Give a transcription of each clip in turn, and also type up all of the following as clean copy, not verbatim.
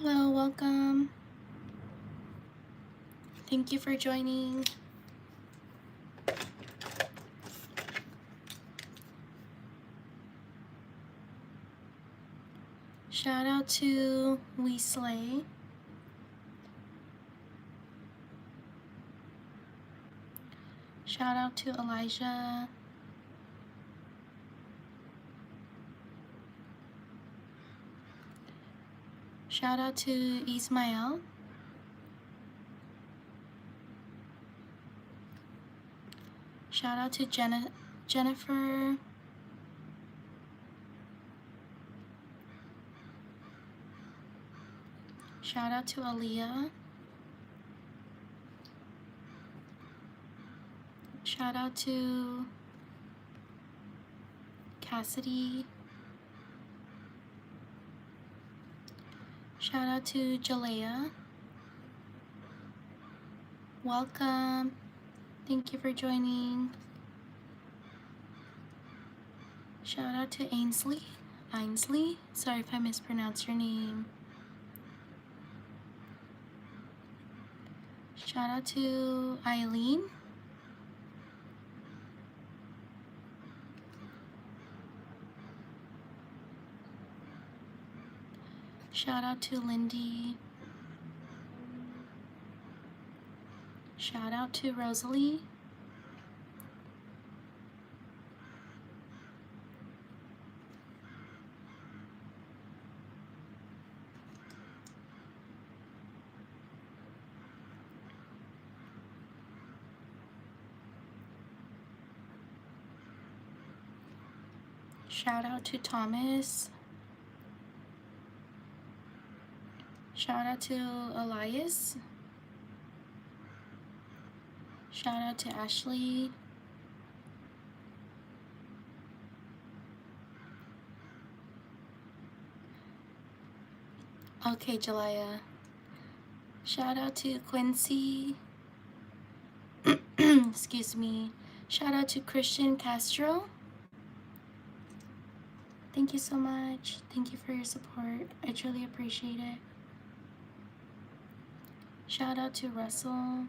Hello, welcome. Thank you for joining. Shout out to We Slay. Shout out to Elijah. Shout out to Ismael. Shout out to Jennifer. Shout out to Aaliyah. Shout out to Cassidy. Shout out to Jalea. Welcome. Thank you for joining. Shout out to Ainsley. Sorry if I mispronounced your name. Shout out to Eileen. Shout out to Lindy. Shout out to Rosalie. Shout out to Thomas. Shout out to Elias. Shout out to Ashley. Okay, Jalaya. Shout out to Quincy. Excuse me. Shout out to Christian Castro. Thank you so much. Thank you for your support. I truly appreciate it. Shout out to Russell.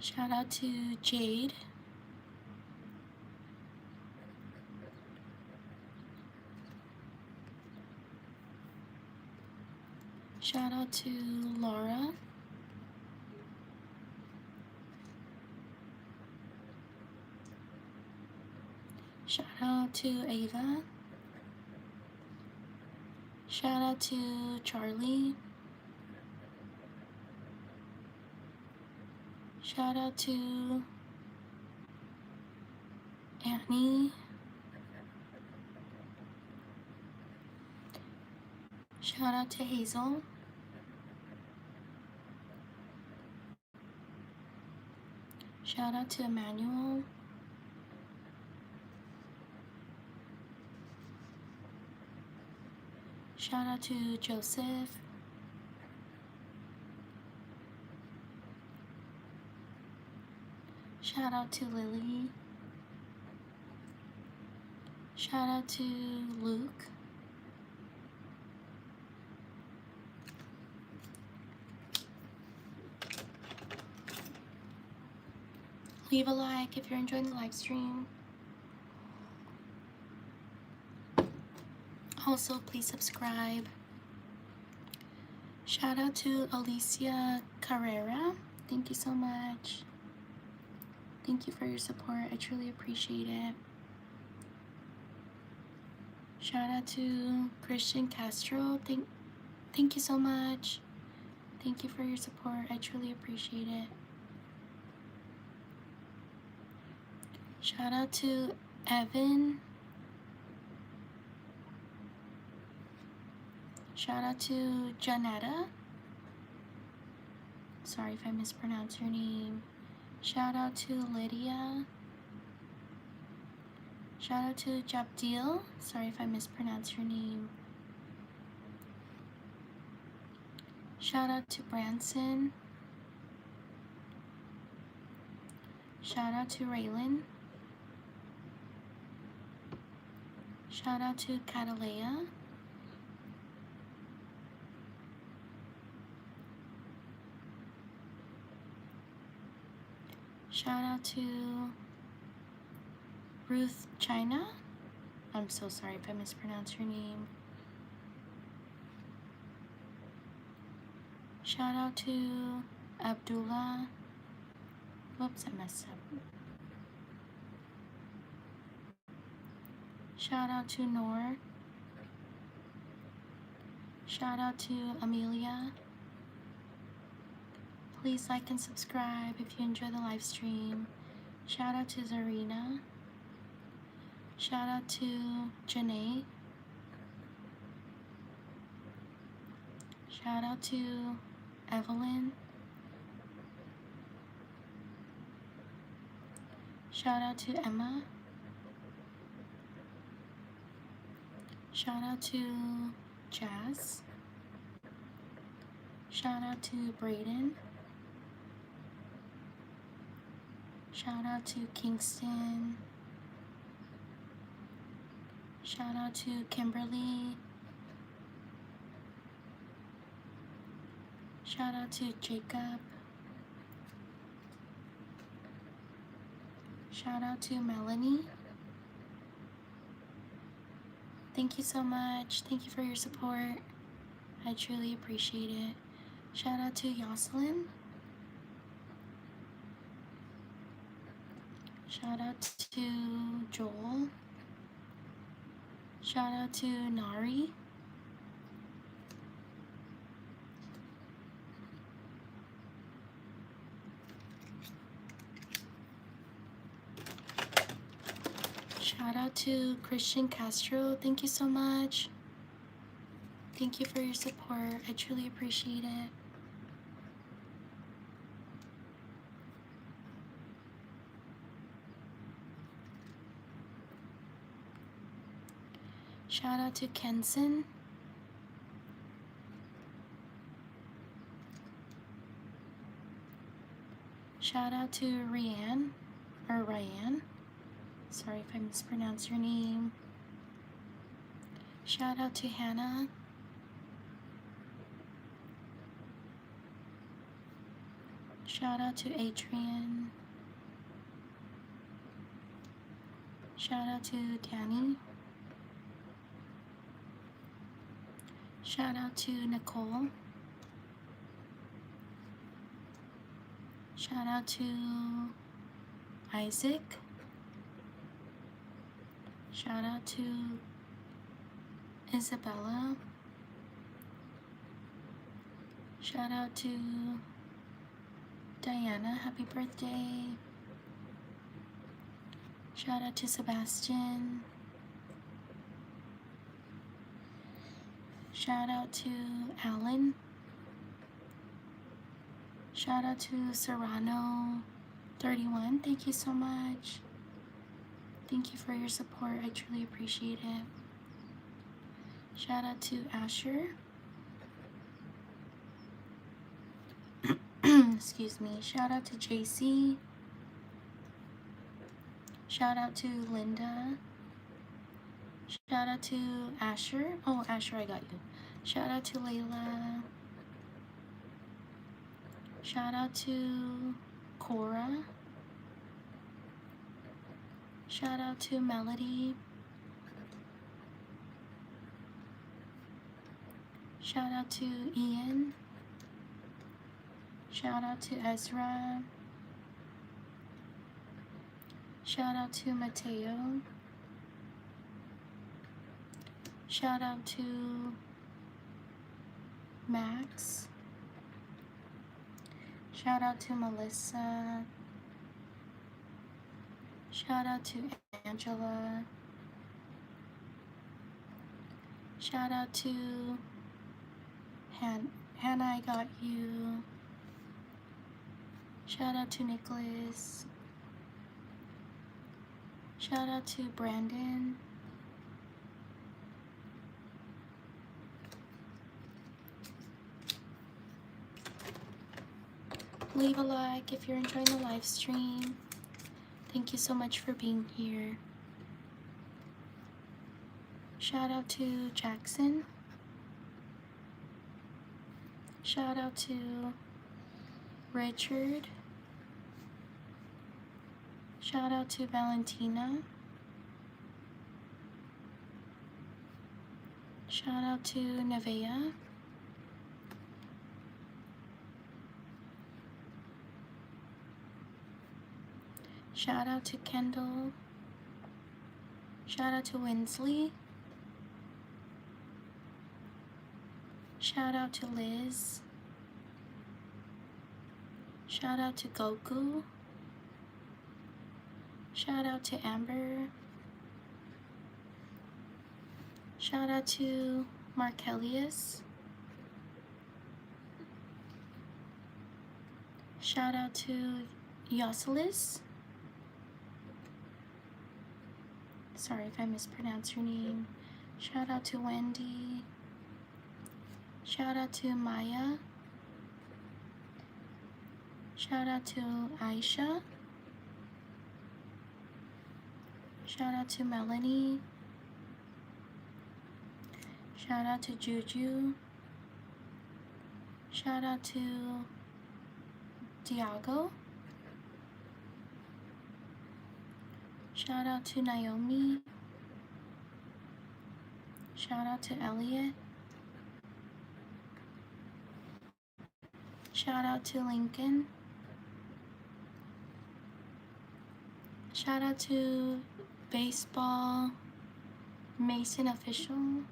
Shout out to Jade. Shout out to Laura. Shout out to Ava. Shout out to Charlie. Shout out to Annie. Shout out to Hazel. Shout out to Emmanuel. Shout out to Joseph. Shout out to Lily. Shout out to Luke. Leave a like if you're enjoying the live stream. Also, please subscribe. Shout out to Alicia Carrera. Thank you so much. Thank you for your support. I truly appreciate it. Shout out to Christian Castro. Thank you so much. Thank you for your support. I truly appreciate it. Shout out to Evan. Shout out to Janetta. Sorry if I mispronounced your name. Shout out to Lydia. Shout out to Jabdil. Sorry if I mispronounced your name. Shout out to Branson. Shout out to Raylan. Shout out to Catalea. Shout out to Ruth China. I'm so sorry if I mispronounce your name. Shout out to Abdullah. Whoops, I messed up. Shout out to Noor. Shout out to Amelia. Please like and subscribe if you enjoy the live stream. Shout out to Zarina. Shout out to Janae. Shout out to Evelyn. Shout out to Emma. Shout out to Jazz. Shout out to Brayden. Shout out to Kingston. Shout out to Kimberly. Shout out to Jacob. Shout out to Melanie. Thank you so much. Thank you for your support. I truly appreciate it. Shout out to Yoselin. Shout out to Joel. Shout out to Nari. Shout out to Christian Castro. Thank you so much. Thank you for your support. I truly appreciate it. Shout out to Kenson. Shout out to Ryan. Sorry if I mispronounced your name. Shout out to Hannah. Shout out to Adrian. Shout out to Danny. Shout out to Nicole. Shout out to Isaac. Shout out to Isabella. Shout out to Diana. Happy birthday. Shout out to Sebastian. Shout out to Alan. Shout out to Serrano 31. Thank you so much. Thank you for your support. I truly appreciate it. Shout out to Asher. Excuse me. Shout out to JC. Shout out to Linda. Shout out to Asher. Oh, Asher, I got you. Shout out to Layla. Shout out to Cora. Shout out to Melody. Shout out to Ian. Shout out to Ezra. Shout out to Mateo. Shout out to Max. Shout out to Melissa. Shout out to Angela. Shout out to Hannah, I got you. Shout out to Nicholas. Shout out to Brandon. Leave a like if you're enjoying the live stream. Thank you so much for being here. Shout out to Jackson. Shout out to Richard. Shout out to Valentina. Shout out to Nevaeh. Shout out to Kendall. Shout out to Winsley. Shout out to Liz. Shout out to Goku. Shout out to Amber. Shout out to Markellius. Shout out to Yoselis. Sorry if I mispronounce your name. Shout out to Wendy. Shout out to Maya. Shout out to Aisha. Shout out to Melanie. Shout out to Juju. Shout out to Diago. Shout out to Naomi. Shout out to Elliot. Shout out to Lincoln. Shout out to Baseball Mason Official.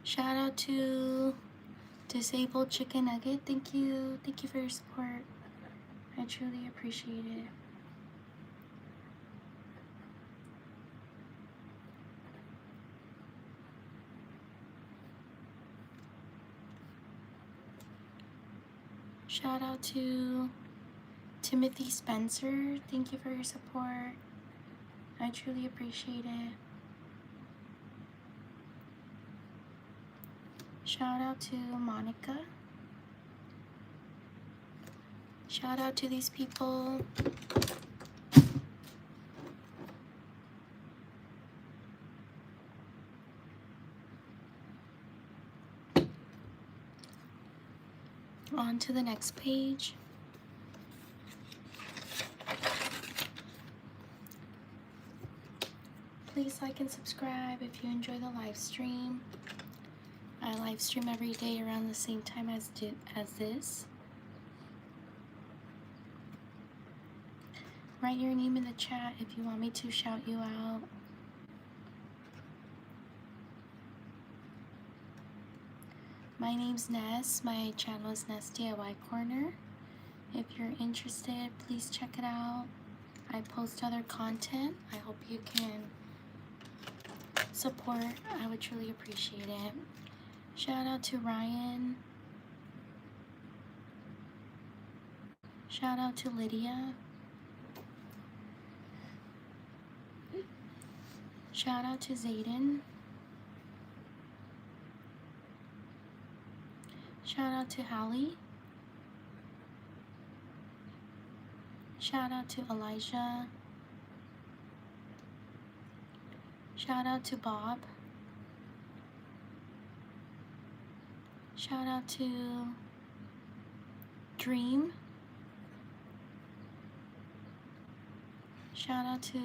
Shout out to Disabled Chicken Nugget. Thank you. Thank you for your support. I truly appreciate it. Shout out to Timothy Spencer. Thank you for your support. I truly appreciate it. Shout out to Monica. Shout out to these people. On to the next page. Please like and subscribe if you enjoy the live stream. I live stream every day around the same time as this. Write your name in the chat if you want me to shout you out. My name's Ness. My channel is Ness DIY Corner. If you're interested, please check it out. I post other content. I hope you can support. I would truly appreciate it. Shout out to Ryan. Shout out to Lydia. Shout out to Zayden. Shout out to Hallie. Shout out to Elijah. Shout out to Bob. Shout out to Dream. Shout out to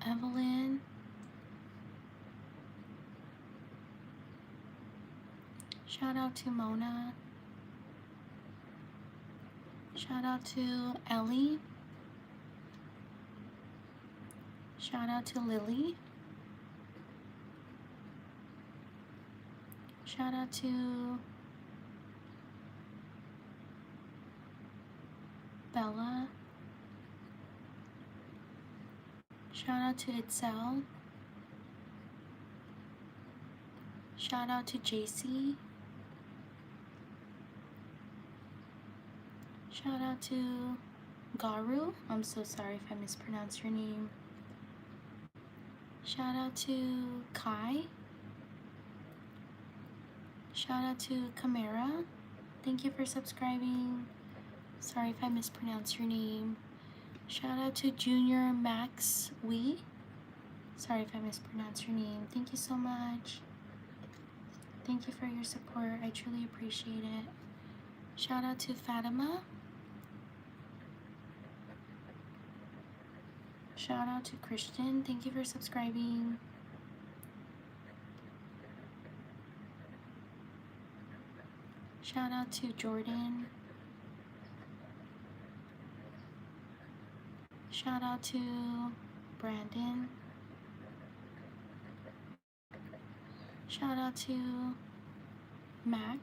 Evelyn. Shout out to Mona. Shout out to Ellie. Shout out to Lily. Shout out to Bella. Shout out to Itzel. Shout out to JC. Shout out to Garu. I'm so sorry if I mispronounced your name. Shout out to Kai. Shout out to Camara. Thank you for subscribing. Sorry if I mispronounce your name. Shout out to Junior Max Wee. Sorry if I mispronounce your name. Thank you so much. Thank you for your support. I truly appreciate it. Shout out to Fatima. Shout out to Christian. Thank you for subscribing. Shout out to Jordan. Shout out to Brandon. Shout out to Mac.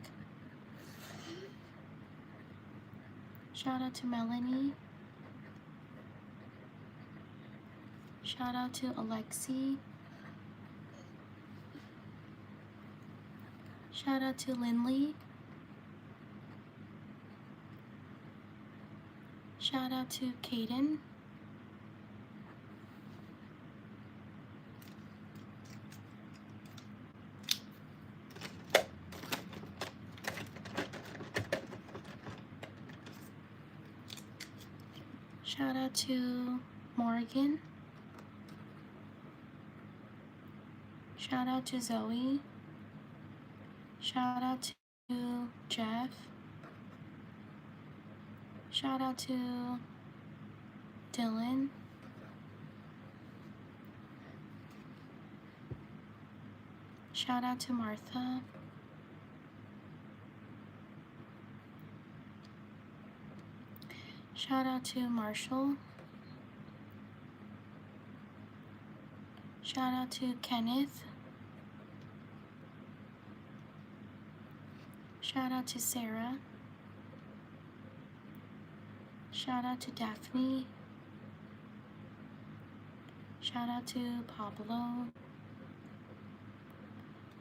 Shout out to Melanie. Shout out to Alexi. Shout out to Lindley. Shout out to Kaden. Shout out to Morgan. Shout out to Zoe. Shout out to Jeff. Shout out to Dylan. Shout out to Martha. Shout out to Marshall. Shout out to Kenneth. Shout out to Sarah. Shout out to Daphne. Shout out to Pablo.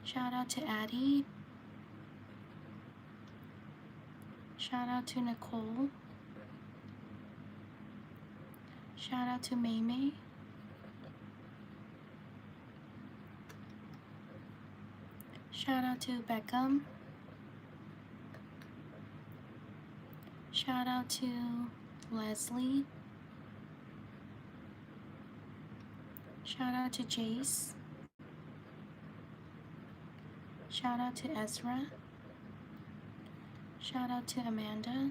Shout out to Addie. Shout out to Nicole. Shout out to Maymay. Shout out to Beckham. Shout out to Leslie. Shout out to Jace. Shout out to Ezra. Shout out to Amanda.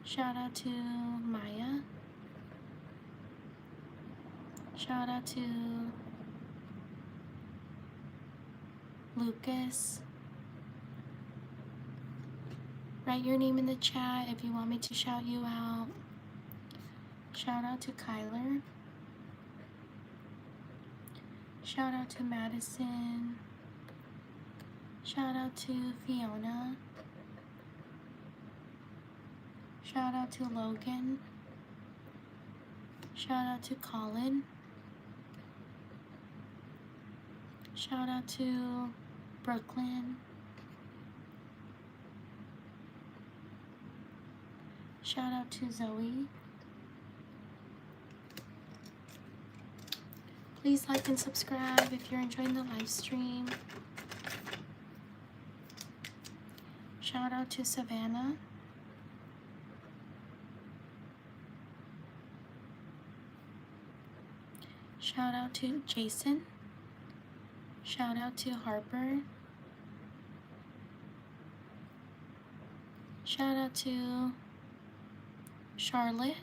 Shout out to Maya. Shout out to Lucas. Write your name in the chat if you want me to shout you out. Shout out to Kyler. Shout out to Madison. Shout out to Fiona. Shout out to Logan. Shout out to Colin. Shout out to Brooklyn. Shout out to Zoe. Please like and subscribe if you're enjoying the live stream. Shout out to Savannah. Shout out to Jason. Shout out to Harper. Shout out to Charlotte.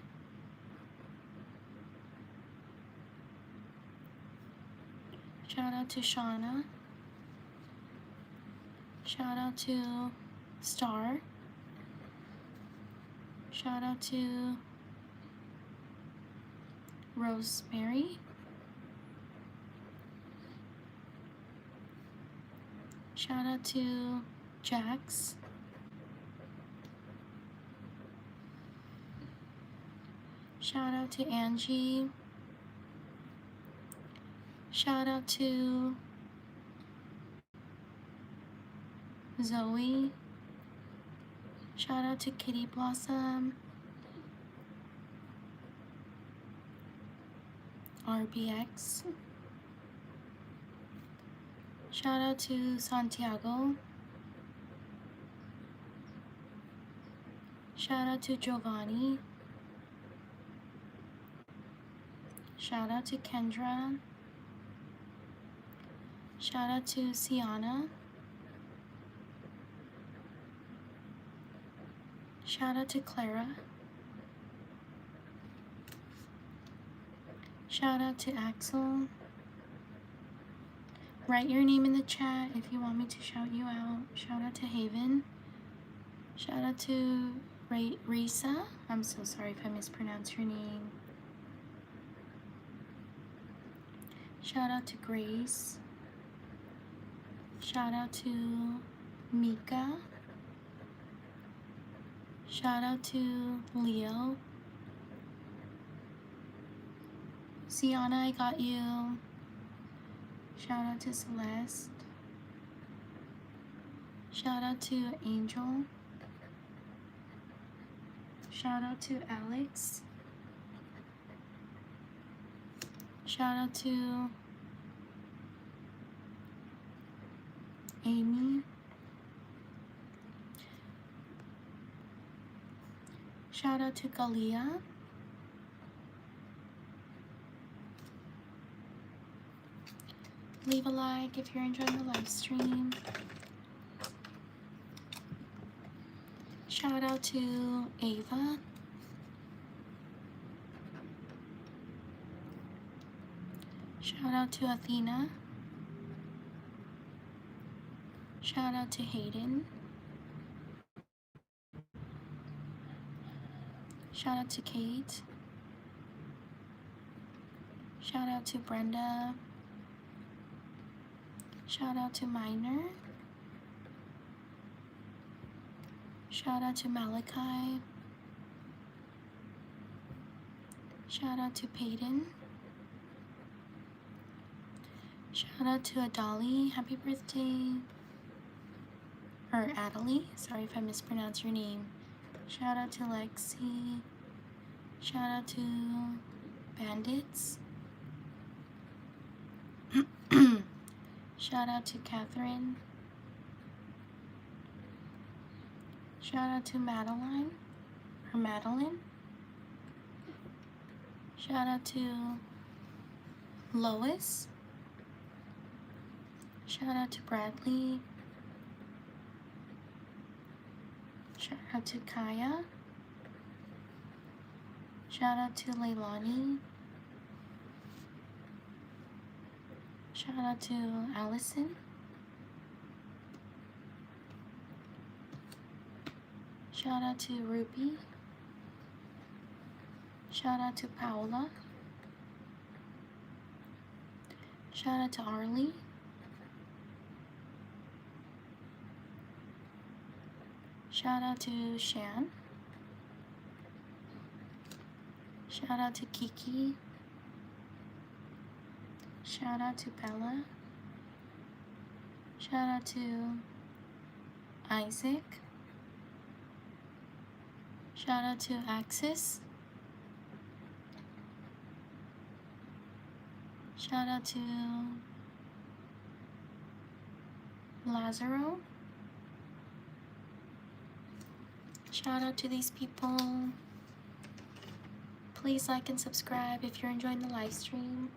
Shout out to Shauna. Shout out to Star. Shout out to Rosemary. Shout out to Jax. Shout out to Angie. Shout out to Zoe. Shout out to Kitty Blossom. RBX. Shout out to Santiago. Shout out to Giovanni. Shout out to Kendra. Shout out to Sienna. Shout out to Clara. Shout out to Axel. Write your name in the chat if you want me to shout you out. Shout out to Haven. Shout out to Risa. I'm so sorry if I mispronounce your name. Shout out to Grace. Shout out to Mika. Shout out to Leo. Sienna, I got you. Shout out to Celeste. Shout out to Angel. Shout out to Alex. Shout out to Amy. Shout out to Galia. Leave a like if you're enjoying the live stream. Shout out to Ava. Shout out to Athena. Shout out to Hayden. Shout out to Kate. Shout out to Brenda. Shout out to Minor. Shout out to Malachi. Shout out to Peyton. Shout out to Adali. Happy birthday. Or Adelie. Sorry if I mispronounced your name. Shout out to Lexi. Shout out to Bandits. Shout out to Catherine. Shout out to Madeline. Or Madeline. Shout out to Lois. Shout out to Bradley. Shout out to Kaya. Shout out to Leilani. Shout out to Allison. Shout out to Ruby. Shout out to Paola. Shout out to Arlie. Shout out to Shan. Shout out to Kiki. Shout out to Bella. Shout out to Isaac. Shout out to Axis. Shout out to Lazaro. Shout out to these people. Please like and subscribe if you're enjoying the live stream.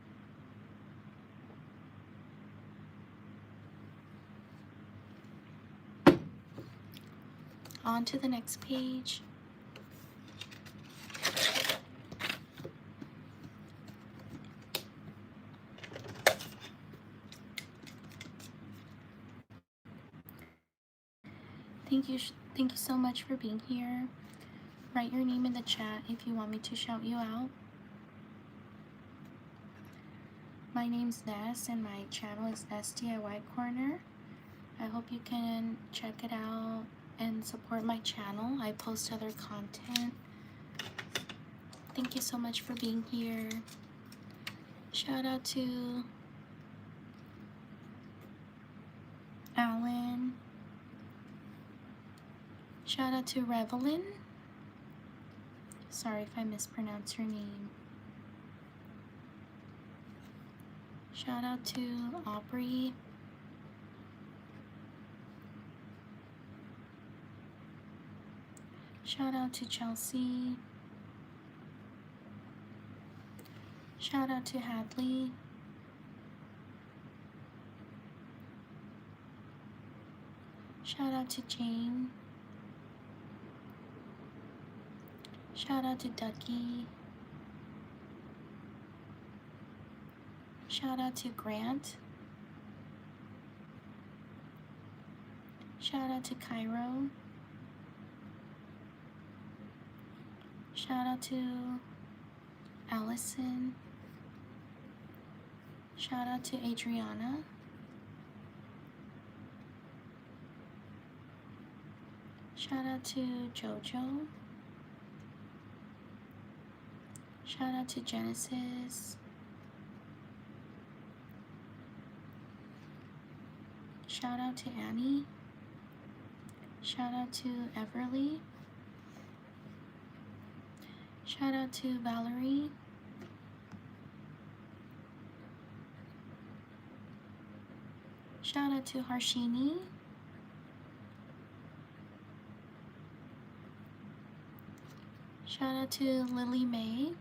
On to the next page. Thank you so much for being here. Write your name in the chat if you want me to shout you out. My name's Ness and my channel is Ness DIY Corner. I hope you can check it out and support my channel. I post other content. Thank you so much for being here. Shout out to Alan. Shout out to Revelyn. Sorry if I mispronounce your name. Shout out to Aubrey. Shout out to Chelsea. Shout out to Hadley. Shout out to Jane. Shout out to Ducky. Shout out to Grant. Shout out to Cairo. Shout out to Allison. Shout out to Adriana. Shout out to Jojo. Shout out to Genesis. Shout out to Annie. Shout out to Everly. Shout out to Valerie. Shout out to Harshini. Shout out to Lily Mae.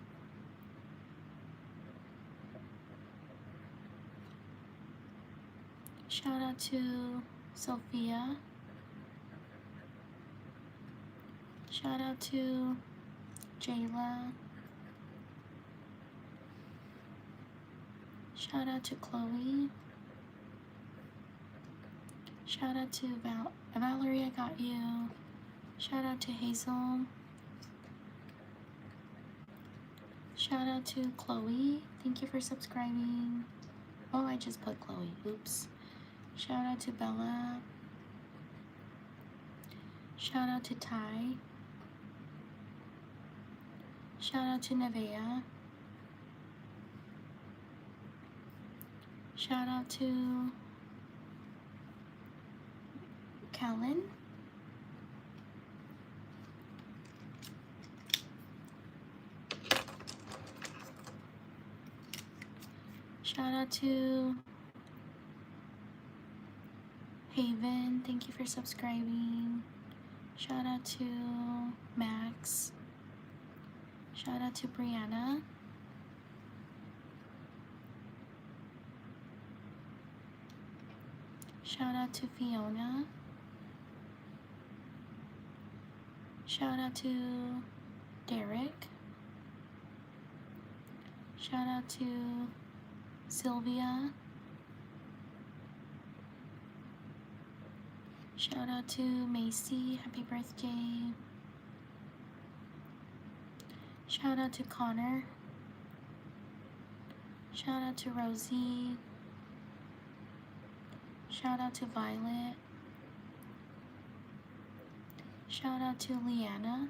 Shout out to Sophia. Shout out to Jayla. Shout out to Chloe. Shout out to Valerie, I got you. Shout out to Hazel. Shout out to Chloe. Thank you for subscribing. Oh, I just put Chloe. Oops. Shout out to Bella. Shout out to Ty. Shout out to Nevea. Shout out to Callan. Shout out to Haven. Thank you for subscribing. Shout out to Max. Shout out to Brianna. Shout out to Fiona. Shout out to Derek. Shout out to Sylvia. Shout out to Macy. Happy birthday. Shout out to Connor. Shout out to Rosie. Shout out to Violet. Shout out to Leanna.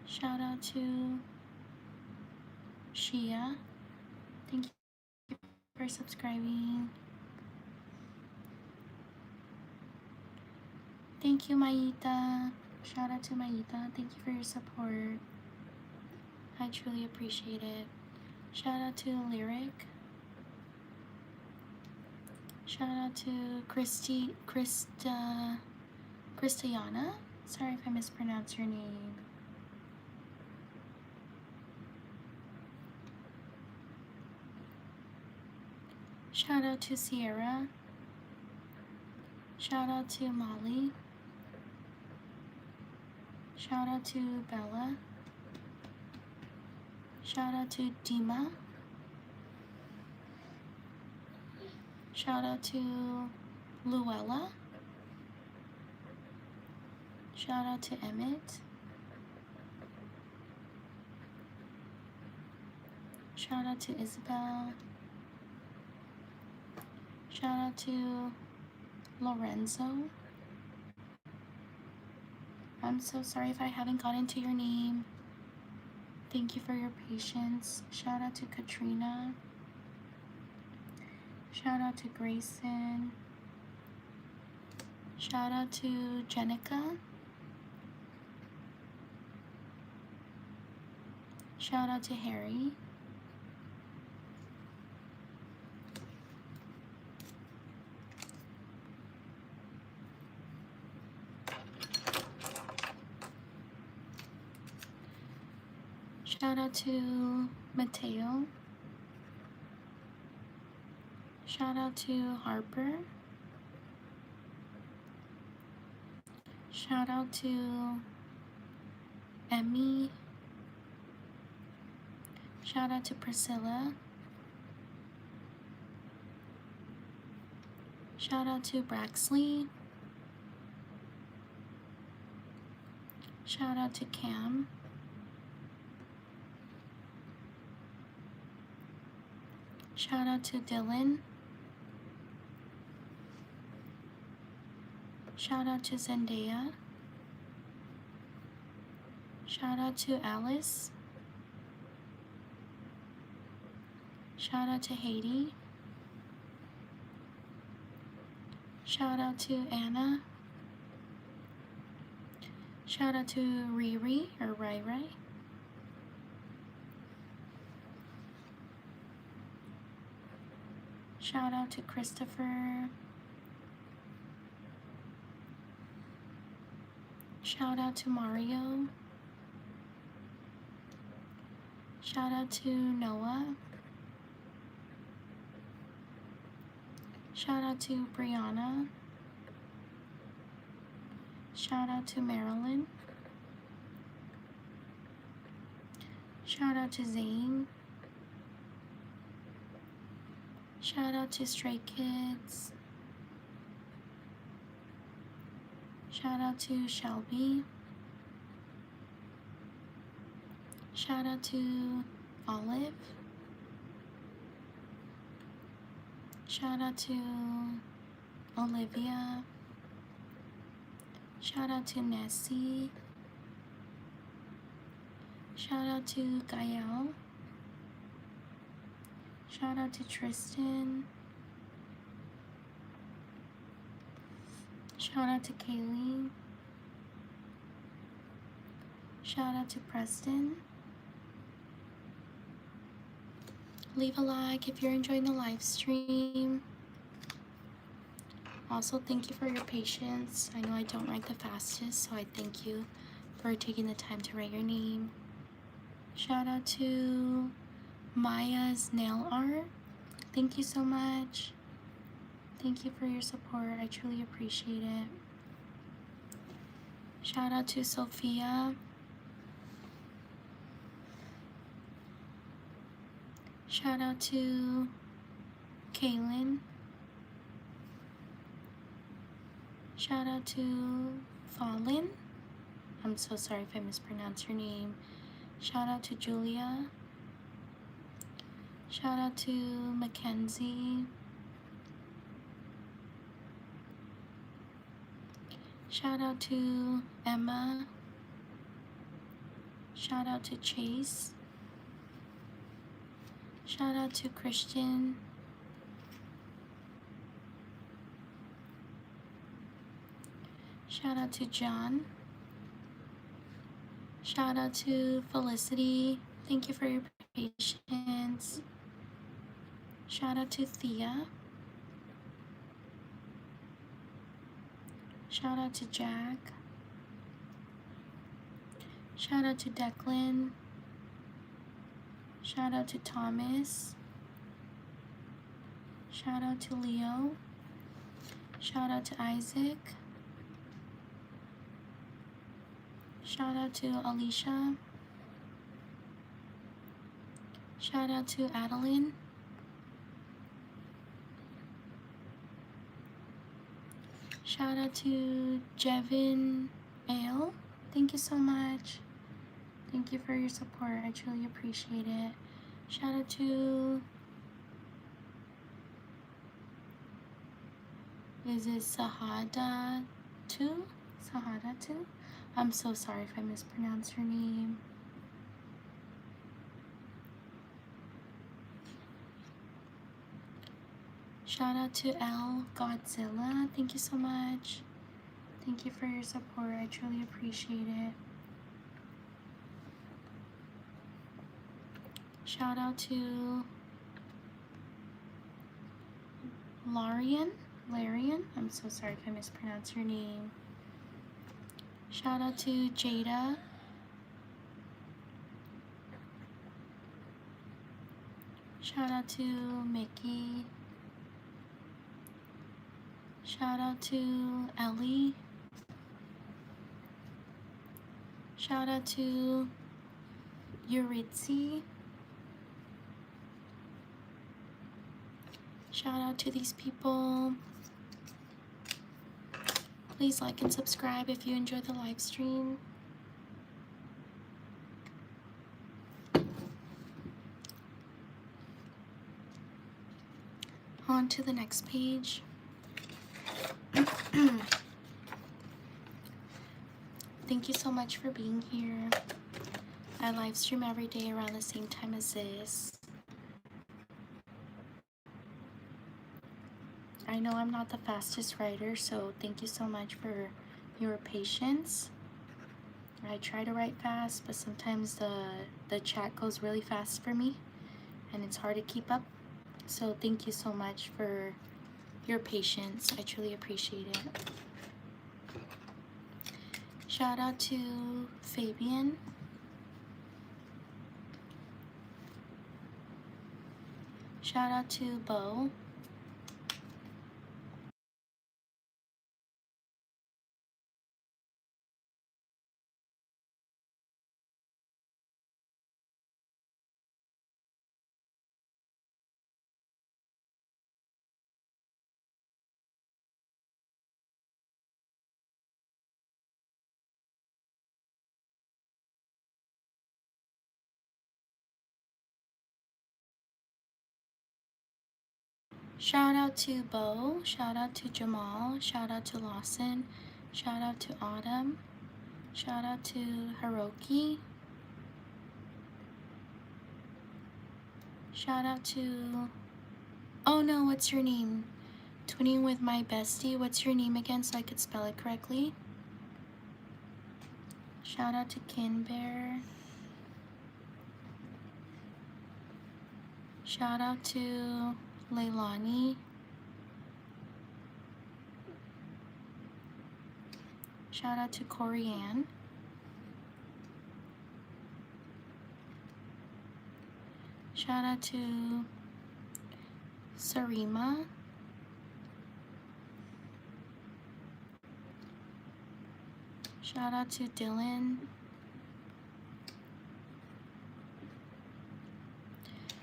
Shout out to Shia. Thank you for subscribing. Thank you, Maita. Shout out to Maita. Thank you for your support. I truly appreciate it. Shout out to Lyric. Shout out to Christiana. Sorry if I mispronounced your name. Shout out to Sierra. Shout out to Molly. Shout out to Bella. Shout out to Dima. Shout out to Luella. Shout out to Emmett. Shout out to Isabel. Shout out to Lorenzo. I'm so sorry if I haven't gotten to your name. Thank you for your patience. Shout out to Katrina. Shout out to Grayson. Shout out to Jenica. Shout out to Harry. Shout out to Mateo. Shout out to Harper. Shout out to Emmy. Shout out to Priscilla. Shout out to Braxley. Shout out to Cam. Shout out to Dylan. Shout out to Zendaya. Shout out to Alice. Shout out to Haiti. Shout out to Anna. Shout out to Riri or Rai Rai. Shout out to Christopher. Shout out to Mario. Shout out to Noah. Shout out to Brianna. Shout out to Marilyn. Shout out to Zane. Shout out to Stray Kids. Shout out to Shelby. Shout out to Olive. Shout out to Olivia. Shout out to Nessie. Shout out to Gael. Shout out to Tristan. Shout out to Kaylee. Shout out to Preston. Leave a like if you're enjoying the live stream. Also, thank you for your patience. I know I don't write the fastest, so I thank you for taking the time to write your name. Shout out to Maya's nail art. Thank you so much. Thank you for your support. I truly appreciate it. Shout out to Sophia. Shout out to Kaylin. Shout out to Fallen. I'm so sorry if I mispronounce your name. Shout out to Julia. Shout out to Mackenzie. Shout out to Emma. Shout out to Chase. Shout out to Christian. Shout out to John. Shout out to Felicity. Thank you for your patience. Shout out to Thea. Shout out to Jack. Shout out to Declan. Shout out to Thomas. Shout out to Leo. Shout out to Isaac. Shout out to Alicia. Shout out to Adeline. Shout out to Jevin Ale. Thank you so much. Thank you for your support. I truly appreciate it. Shout out to, is it Sahada 2? Sahada 2? I'm so sorry if I mispronounce your name. Shout out to L Godzilla. Thank you so much. Thank you for your support. I truly appreciate it. Shout out to Larian. I'm so sorry if I mispronounce your name. Shout out to Jada. Shout out to Mickey. Shout out to Ellie. Shout out to Yuritsi. Shout out to these people. Please like and subscribe if you enjoy the live stream. On to the next page. Thank you so much for being here. I live stream every day around the same time as this. I know I'm not the fastest writer, so thank you so much for your patience. I try to write fast, but sometimes the chat goes really fast for me and it's hard to keep up. So thank you so much for your patience. I truly appreciate it. Shout out to Fabian. Shout out to Bo. Shout out to Bo. Shout out to Jamal. Shout out to Lawson. Shout out to Autumn. Shout out to Hiroki. Shout out to... Oh no, what's your name? Twinning with my bestie. What's your name again so I could spell it correctly? Shout out to Kin Bear. Shout out to Leilani. Shout out to Corianne. Shout out to Sarima. Shout out to Dylan.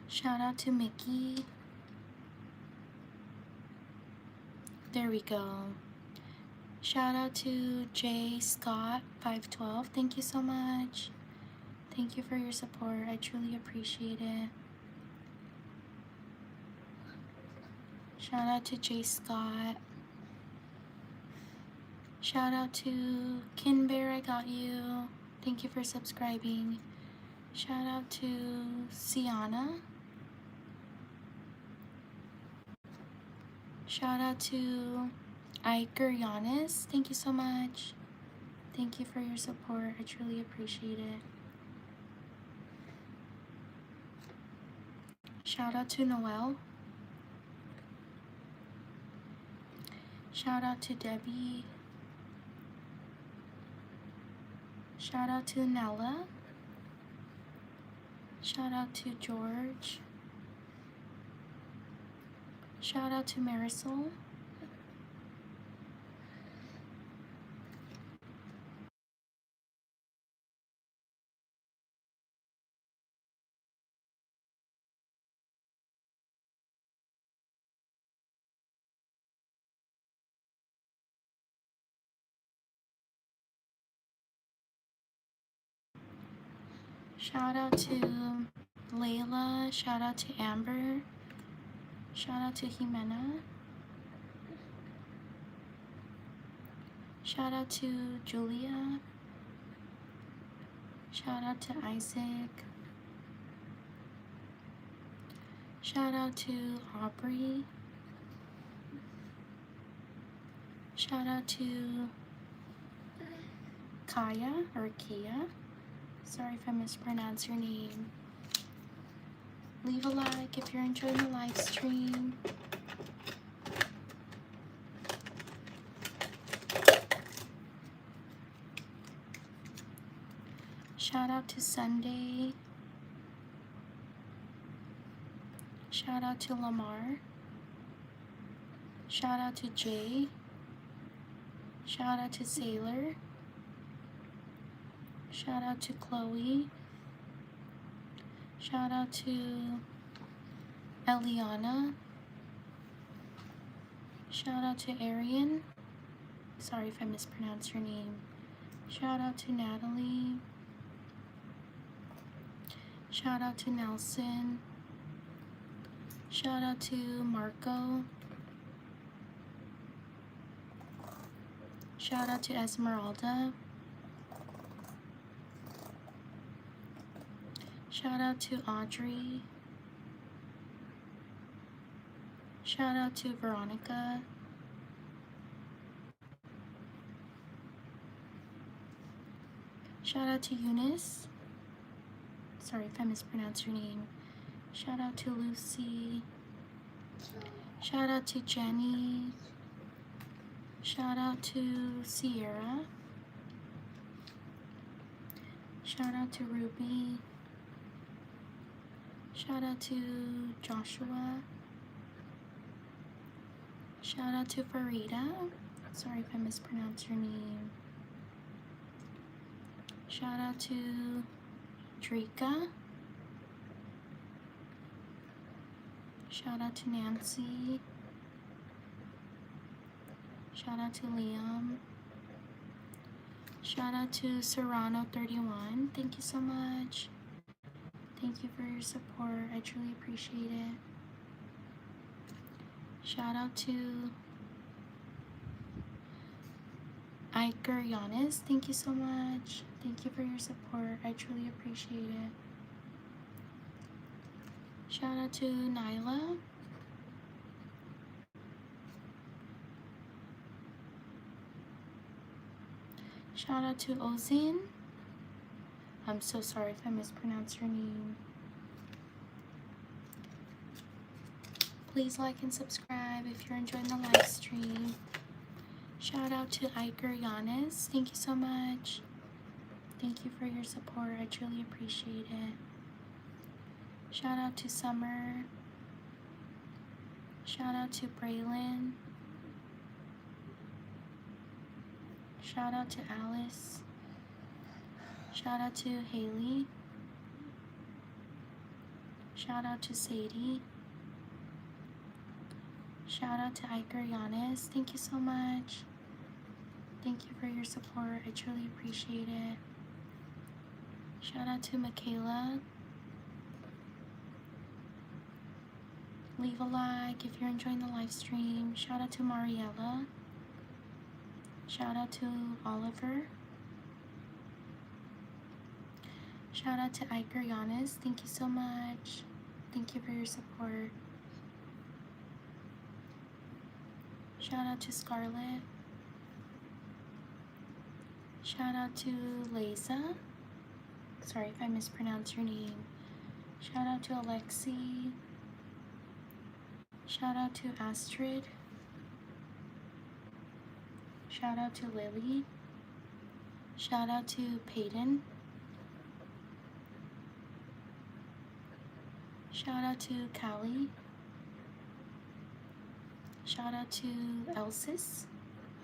Shout out to Mickey. There we go. Shout out to J Scott 512. Thank you so much. Thank you for your support. I truly appreciate it. Shout out to J Scott. Shout out to Kin Bear, I got you. Thank you for subscribing. Shout out to Sienna. Shout out to Iker Giannis. Thank you so much. Thank you for your support. I truly appreciate it. Shout out to Noel. Shout out to Debbie. Shout out to Nella. Shout out to George. Shout out to Marisol. Shout out to Layla. Shout out to Amber. Shout out to Jimena. Shout out to Julia. Shout out to Isaac. Shout out to Aubrey. Shout out to Kaya or Kia. Sorry if I mispronounced your name. Leave a like if you're enjoying the live stream. Shout out to Sunday. Shout out to Lamar. Shout out to Jay. Shout out to Sailor. Shout out to Chloe. Shout out to Eliana. Shout out to Arian. Sorry if I mispronounced your name. Shout out to Natalie. Shout out to Nelson. Shout out to Marco. Shout out to Esmeralda. Shout out to Audrey. Shout out to Veronica. Shout out to Eunice. Sorry if I mispronounced your name. Shout out to Lucy. Shout out to Jenny. Shout out to Sierra. Shout out to Ruby. Shout out to Joshua. Shout out to Farida. Sorry if I mispronounced your name. Shout out to Drika. Shout out to Nancy. Shout out to Liam. Shout out to Serrano31. Thank you so much. Thank you for your support. I truly appreciate it. Shout out to Iker Giannis. Thank you so much. Thank you for your support. I truly appreciate it. Shout out to Nyla. Shout out to Ozin. I'm so sorry if I mispronounced your name. Please like and subscribe if you're enjoying the live stream. Shout out to Iker Giannis. Thank you so much. Thank you for your support. I truly appreciate it. Shout out to Summer. Shout out to Braylon. Shout out to Alice. Shout out to Haley. Shout out to Sadie. Shout out to Iker Giannis. Thank you so much. Thank you for your support. I truly appreciate it. Shout out to Michaela. Leave a like if you're enjoying the live stream. Shout out to Mariella. Shout out to Oliver. Shout out to Iker Giannis. Thank you so much. Thank you for your support. Shout out to Scarlett. Shout out to Leza. Sorry if I mispronounced your name. Shout out to Alexi. Shout out to Astrid. Shout out to Lily. Shout out to Peyton. Shout out to Callie. Shout out to Elsis.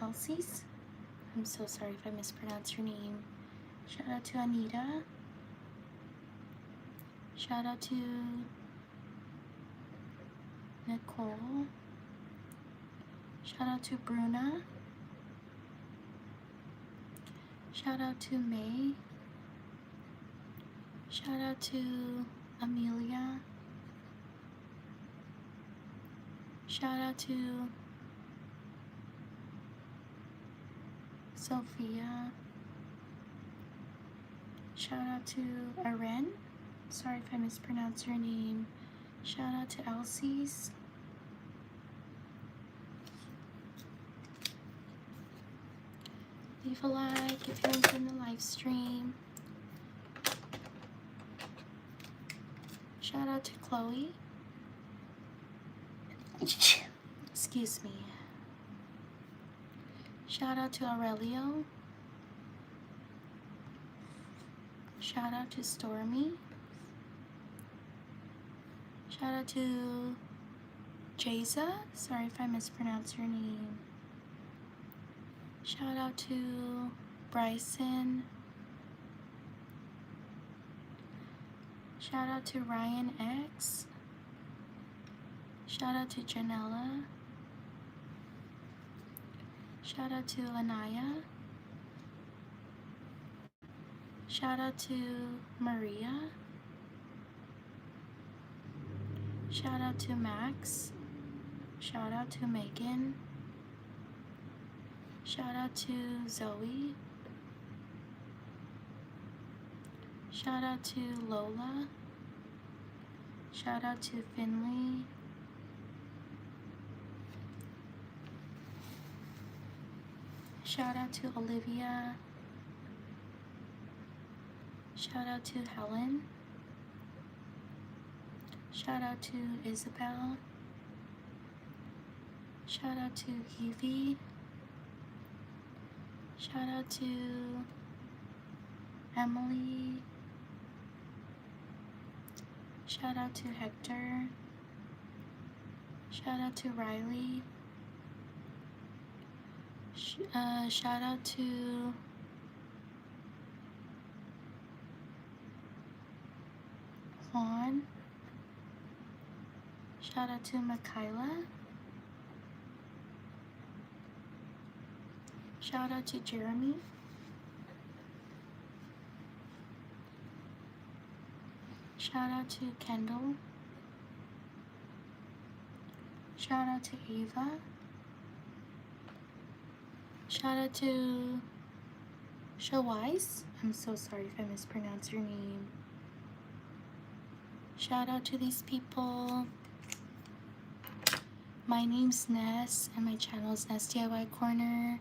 I'm so sorry if I mispronounced your name. Shout out to Anita. Shout out to Nicole. Shout out to Bruna. Shout out to May. Shout out to Amelia. Shout out to Sophia. Shout out to Aren. Sorry if I mispronounced your name. Shout out to Elsie's. Leave a like if you're enjoying the live stream. Shout out to Chloe. Excuse me. Shout out to Aurelio. Shout out to Stormy. Shout out to Jaza. Sorry if I mispronounce your name. Shout out to Bryson. Shout out to Ryan X. Shout out to Janella. Shout out to Anaya. Shout out to Maria. Shout out to Max. Shout out to Megan. Shout out to Zoe. Shout out to Lola. Shout out to Finley. Shout out to Olivia. Shout out to Helen. Shout out to Isabel. Shout out to Evie. Shout out to Emily. Shout out to Hector. Shout out to Riley. Shout out to Juan. Shout out to Michaela. Shout out to Jeremy. Shout out to Kendall. Shout out to Ava. Shout out to Shawise. I'm so sorry if I mispronounce your name. Shout out to these people. My name's Ness and my channel is Ness DIY Corner.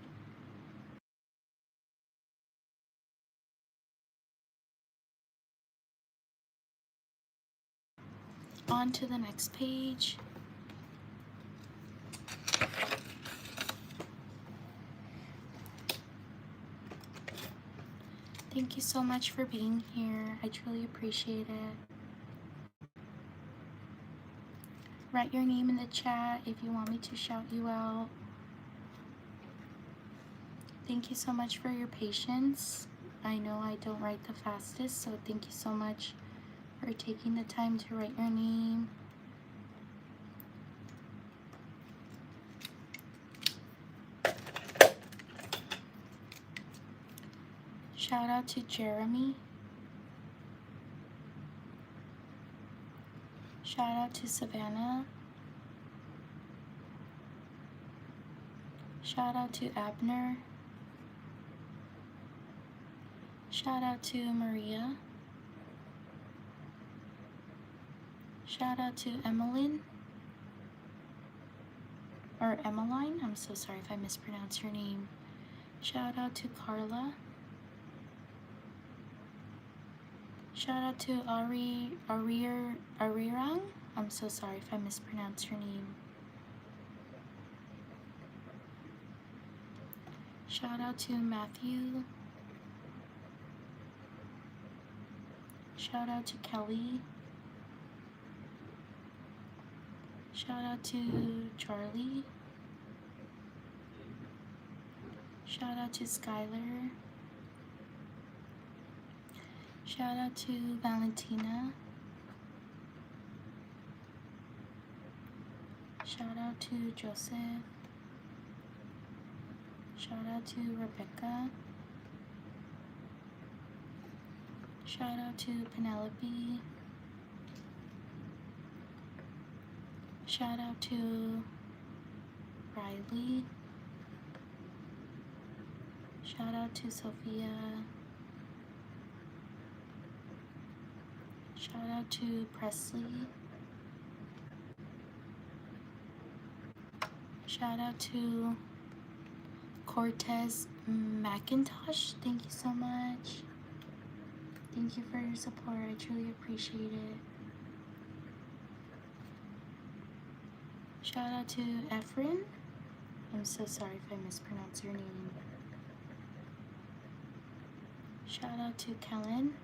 On to the next page. Thank you so much for being here. I truly appreciate it. Write your name in the chat if you want me to shout you out. Thank you so much for your patience. I know I don't write the fastest, so thank you so much for taking the time to write your name. Shout out to Jeremy. Shout out to Savannah. Shout out to Abner. Shout out to Maria. Shout out to Emmeline. Or Emmeline. I'm so sorry if I mispronounce your name. Shout out to Carla. Shout out to Arirang. I'm so sorry if I mispronounce your name. Shout out to Matthew. Shout out to Kelly. Shout out to Charlie. Shout out to Skylar. Shout out to Valentina. Shout out to Joseph. Shout out to Rebecca. Shout out to Penelope. Shout out to Riley. Shout out to Sophia. Shout out to Presley. Shout out to Cortez McIntosh. Thank you so much. Thank you for your support. I truly appreciate it. Shout out to Efren. I'm so sorry if I mispronounce your name. Shout out to Kellen.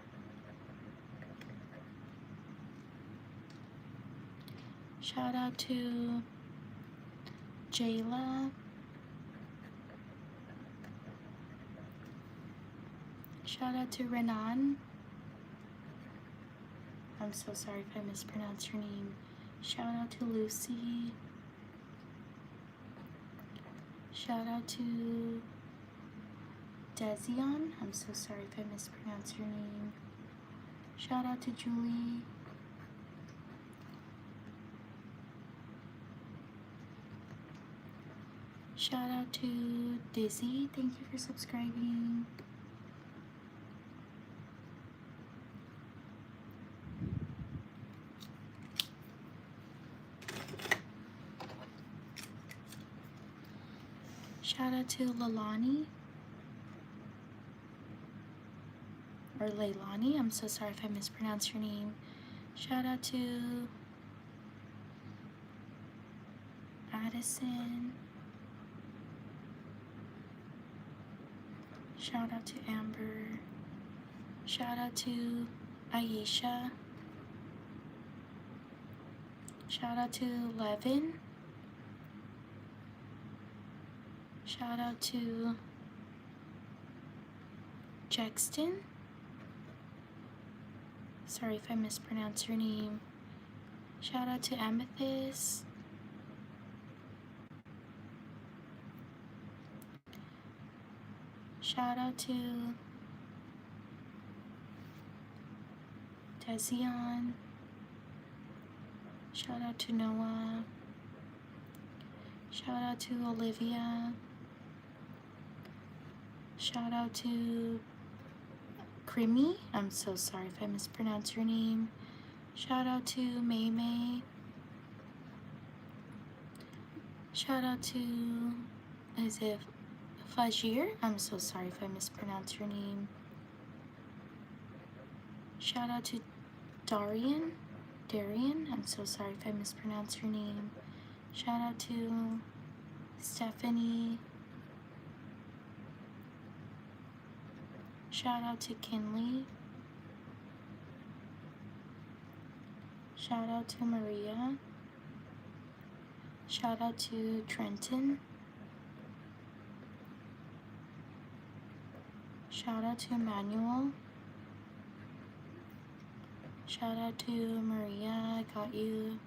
Shout out to Jayla. Shout out to Renan. I'm so sorry if I mispronounced your name. Shout out to Lucy. Shout out to Dezion. I'm so sorry if I mispronounced your name. Shout out to Julie. Shout out to Dizzy. Thank you for subscribing. Shout out to Lalani. Or Leilani. I'm so sorry if I mispronounced your name. Shout out to Addison. Shout out to Amber. Shout out to Aisha. Shout out to Levin. Shout out to Jackson. Sorry if I mispronounced your name. Shout out to Amethyst. Shout out to Dezion. Shout out to Noah. Shout out to Olivia. Shout out to Creamy. I'm so sorry if I mispronounced your name. Shout out to May May. Shout out to, is it Fajir? I'm so sorry if I mispronounced your name. Shout out to Darian. I'm so sorry if I mispronounced your name. Shout out to Stephanie. Shout out to Kinley. Shout out to Maria. Shout out to Trenton. Shout out to Emmanuel. Shout out to Maria, I got you.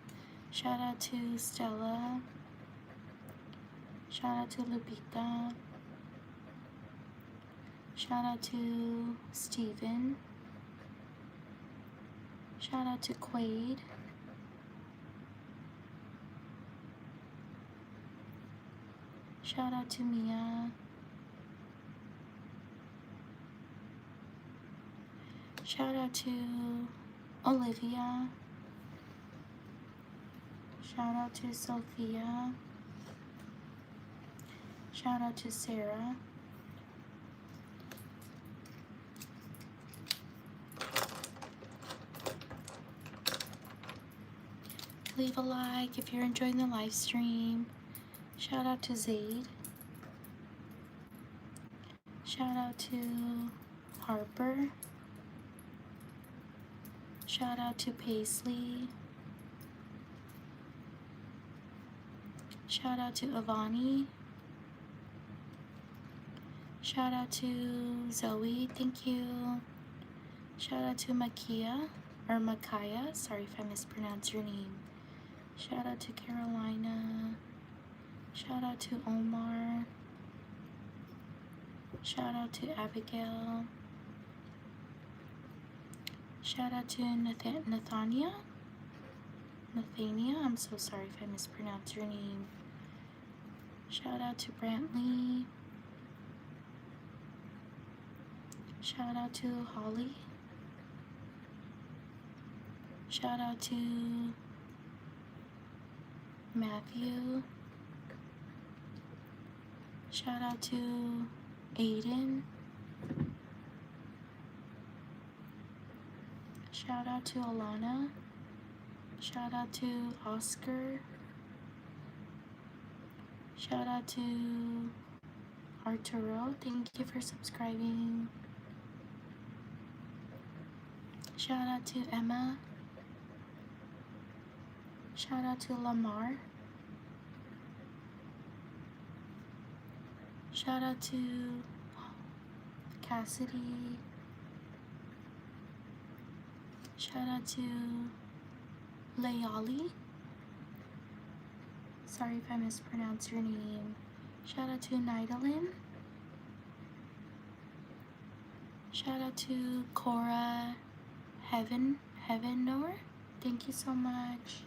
Shout out to Stella. Shout out to Lupita. Shout out to Steven. Shout out to Quaid. Shout out to Mia. Shout out to Olivia. Shout out to Sophia. Shout out to Sarah. Leave a like if you're enjoying the live stream. Shout out to Zaid. Shout out to Harper. Shout out to Paisley. Shout out to Avani. Shout out to Zoe, thank you. Shout out to Makia, or Makaya, sorry if I mispronounced your name. Shout out to Carolina. Shout out to Omar. Shout out to Abigail. Shout out to Nathania. I'm so sorry if I mispronounced your name. Shout out to Brantley. Shout out to Holly. Shout out to Matthew. Shout out to Aiden. Shout out to Alana. Shout out to Oscar. Shout out to Arturo. Thank you for subscribing. Shout out to Emma. Shout out to Lamar. Shout out to Cassidy. Shout out to Layali. Sorry if I mispronounced your name. Shout out to Nidalin. Shout out to Cora Heavenor. Thank you so much.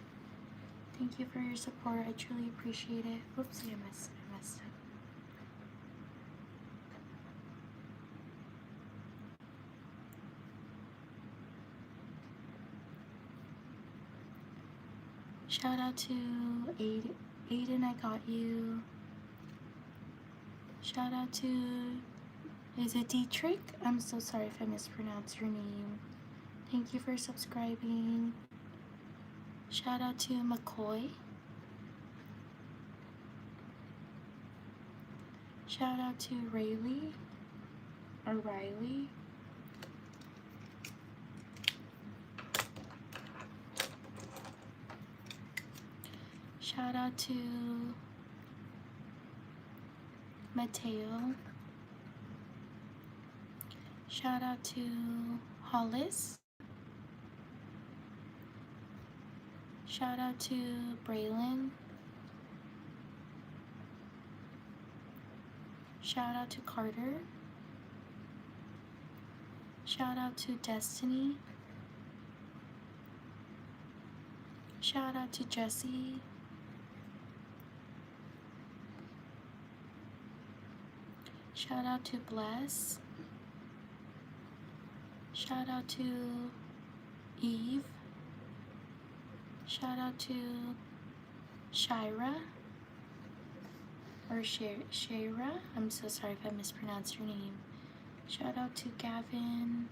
Thank you for your support. I truly appreciate it. Oopsie, I messed up. Shout out to Aiden, I got you. Shout out to, is it Dietrich? I'm so sorry if I mispronounced your name. Thank you for subscribing. Shout out to McCoy. Shout out to Riley. Shout out to Mateo. Shout out to Hollis. Shout out to Braylon. Shout out to Carter. Shout out to Destiny. Shout out to Jesse. Shout out to Bless. Shout out to Eve. Shout out to Shira. Or Shira. I'm so sorry if I mispronounced your name. Shout out to Gavin.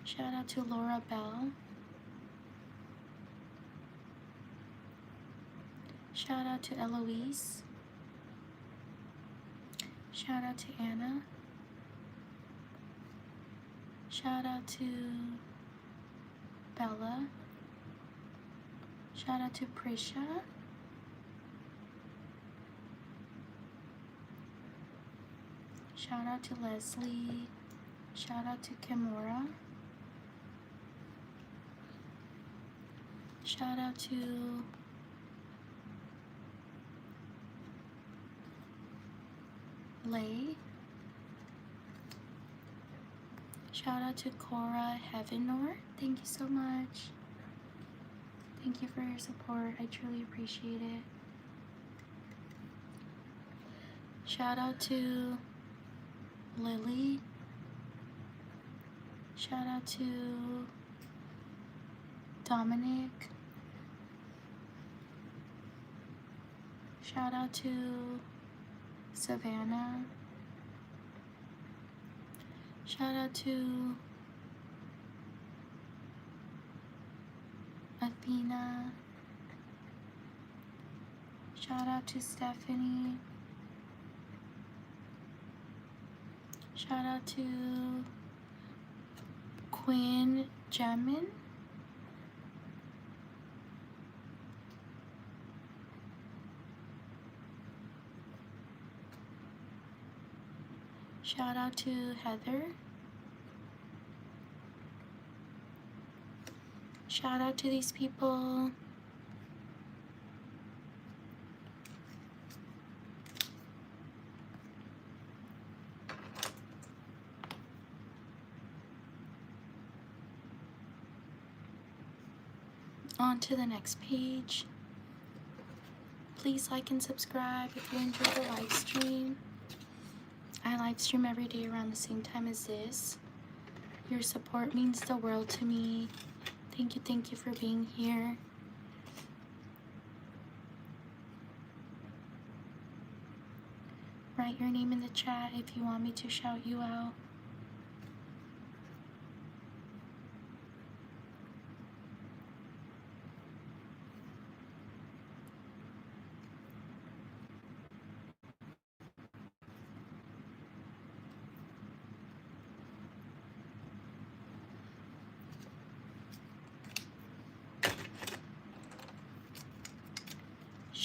Shout out to Laura Bell. Shout out to Eloise. Shout out to Anna. Shout out to Bella. Shout out to Prisha. Shout out to Leslie. Shout out to Kimura. Shout out to Lay. Shout out to Cora Heavenor. Thank you so much. Thank you for your support. I truly appreciate it. Shout out to Lily. Shout out to Dominic. Shout out to Savannah. Shout out to Athena. Shout out to Stephanie. Shout out to Quinn Jamin. Shout out to Heather. Shout out to these people. On to the next page. Please like and subscribe if you enjoyed the live stream. I live stream every day around the same time as this. Your support means the world to me. Thank you for being here. Write your name in the chat if you want me to shout you out.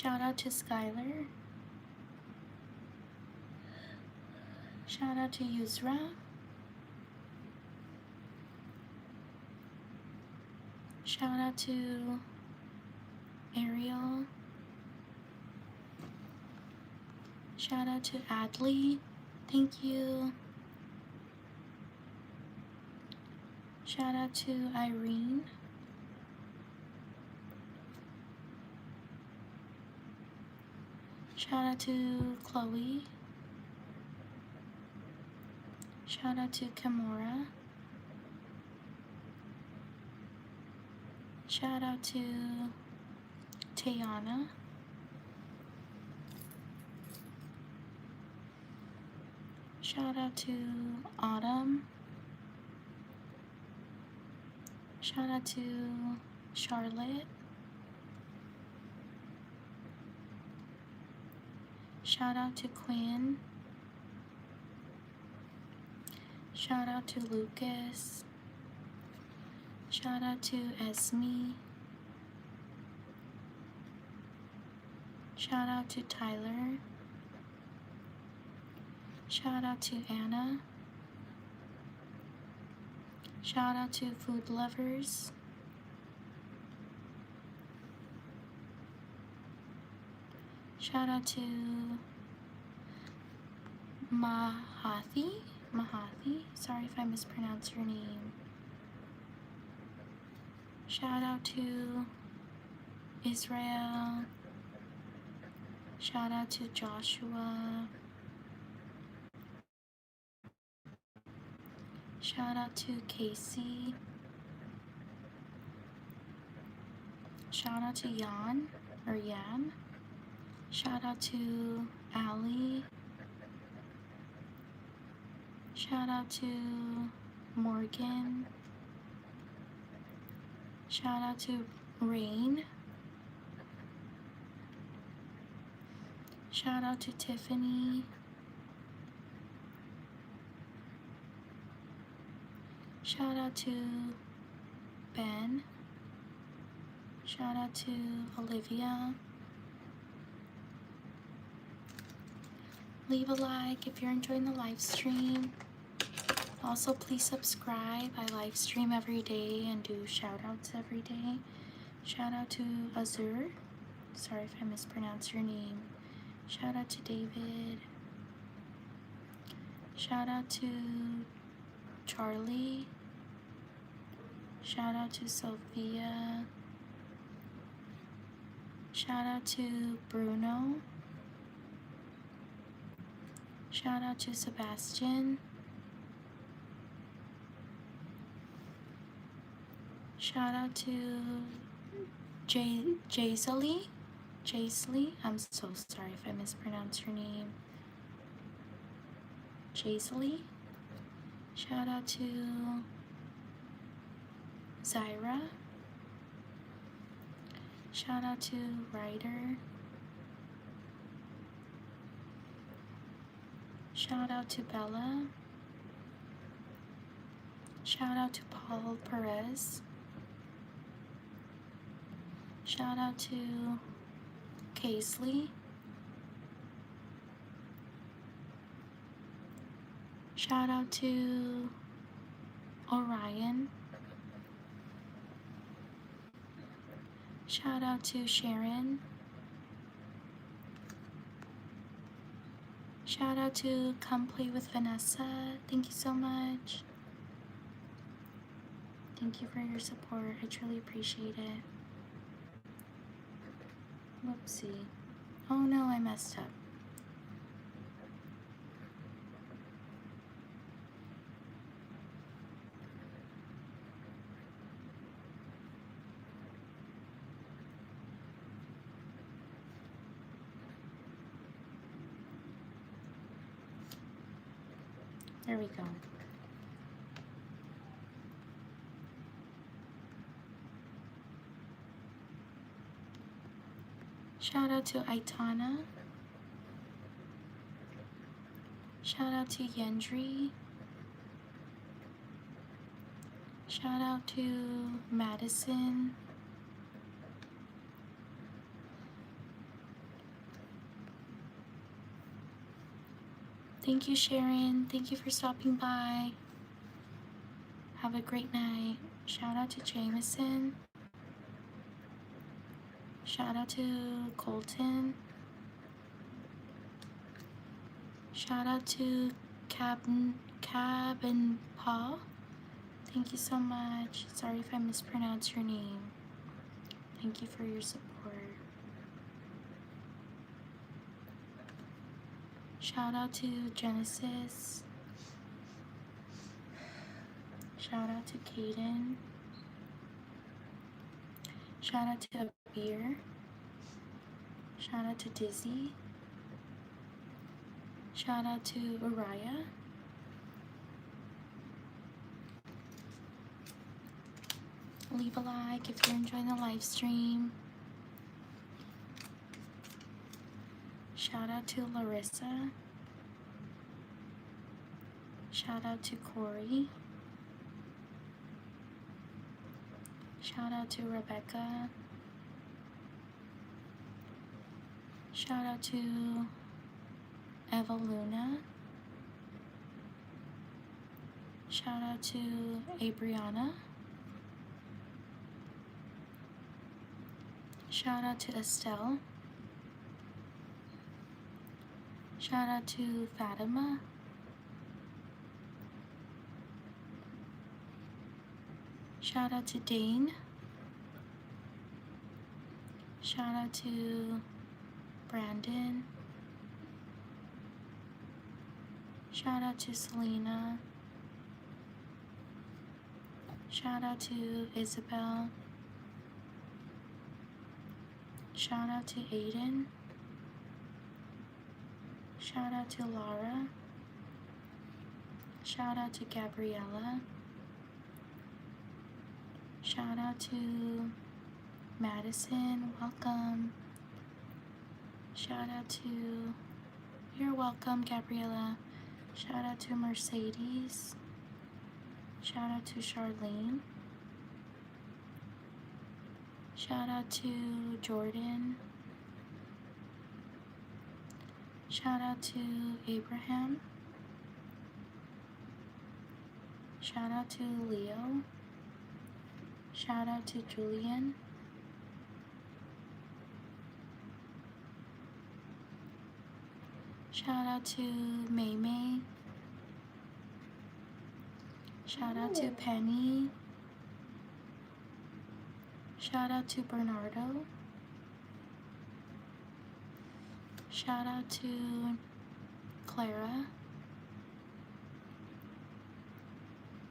Shout out to Skylar. Shout out to Yusra. Shout out to Ariel. Shout out to Adley. Thank you. Shout out to Irene. Shout out to Chloe. Shout out to Kimura. Shout out to Tayana. Shout out to Autumn. Shout out to Charlotte. Shout out to Quinn. Shout out to Lucas. Shout out to Esme. Shout out to Tyler. Shout out to Anna. Shout out to Food Lovers. Shout out to Mahathi. Sorry if I mispronounced your name. Shout out to Israel. Shout out to Joshua. Shout out to Casey. Shout out to Yan. Shout out to Ali. Shout out to Morgan. Shout out to Rain. Shout out to Tiffany. Shout out to Ben. Shout out to Olivia. Leave a like if you're enjoying the live stream. Also, please subscribe. I live stream every day and do shout outs every day. Shout out to Azur. Sorry if I mispronounced your name. Shout out to David. Shout out to Charlie. Shout out to Sophia. Shout out to Bruno. Shout out to Sebastian. Shout out to Jaisley. I'm so sorry if I mispronounced your name. Jaisley. Shout out to Zyra. Shout out to Ryder. Shout out to Bella. Shout out to Paul Perez. Shout out to Casely. Shout out to Orion. Shout out to Sharon. Shout out to Come Play with Vanessa. Thank you so much. Thank you for your support. I truly appreciate it. Whoopsie. Oh no, I messed up. There we go. Shout out to Aitana. Shout out to Yendri. Shout out to Madison. Thank you, Sharon. Thank you for stopping by. Have a great night. Shout out to Jameson. Shout out to Colton. Shout out to Cabin Paul. Thank you so much. Sorry if I mispronounced your name. Thank you for your support. Shout out to Genesis. Shout out to Kaden. Shout out to Beer. Shout out to Dizzy. Shout out to Uriah. Leave a like if you're enjoying the live stream. Shout out to Larissa. Shout out to Corey. Shout out to Rebecca. Shout out to Eva Luna. Shout out to Abriana. Shout out to Estelle. Shout out to Fatima. Shout out to Dane. Shout out to Brandon. Shout out to Selena. Shout out to Isabel. Shout out to Aiden. Shout out to Laura. Shout out to Gabriella. Shout out to Madison. Welcome. Shout out to, you're welcome, Gabriella. Shout out to Mercedes. Shout out to Charlene. Shout out to Jordan. Shout out to Abraham. Shout out to Leo. Shout out to Julian. Shout out to May May. Shout out to Penny. Shout out to Bernardo. Shout out to Clara.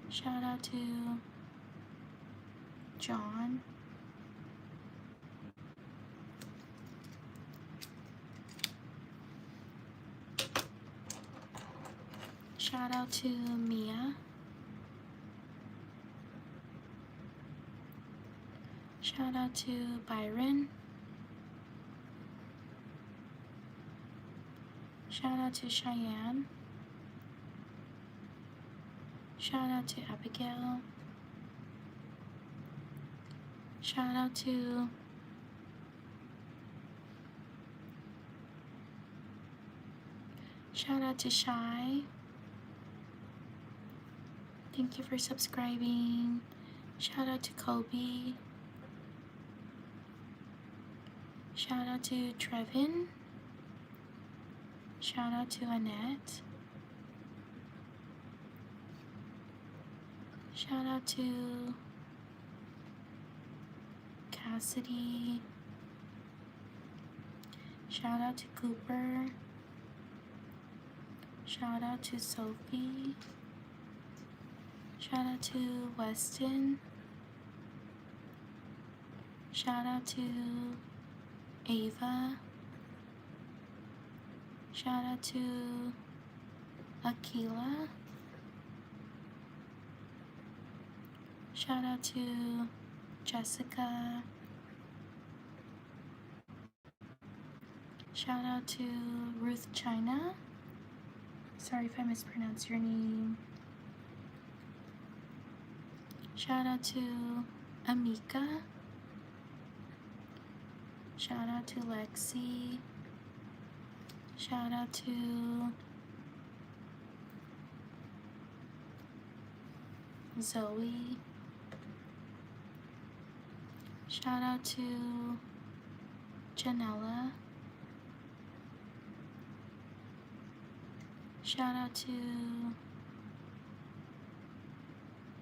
Shout out to John. Shout out to Mia. Shout out to Byron. Shout out to Cheyenne. Shout out to Abigail. Shout out to Shy. Thank you for subscribing. Shout out to Kobe. Shout out to Trevin. Shout out to Annette. Shout out to Cassidy. Shout out to Cooper. Shout out to Sophie. Shout out to Weston. Shout out to Ava. Shout out to Akila. Shout out to Jessica. Shout out to Ruth China. Sorry if I mispronounced your name. Shout out to Amika. Shout out to Lexi. Shout out to Zoe. Shout out to Janella. Shout out to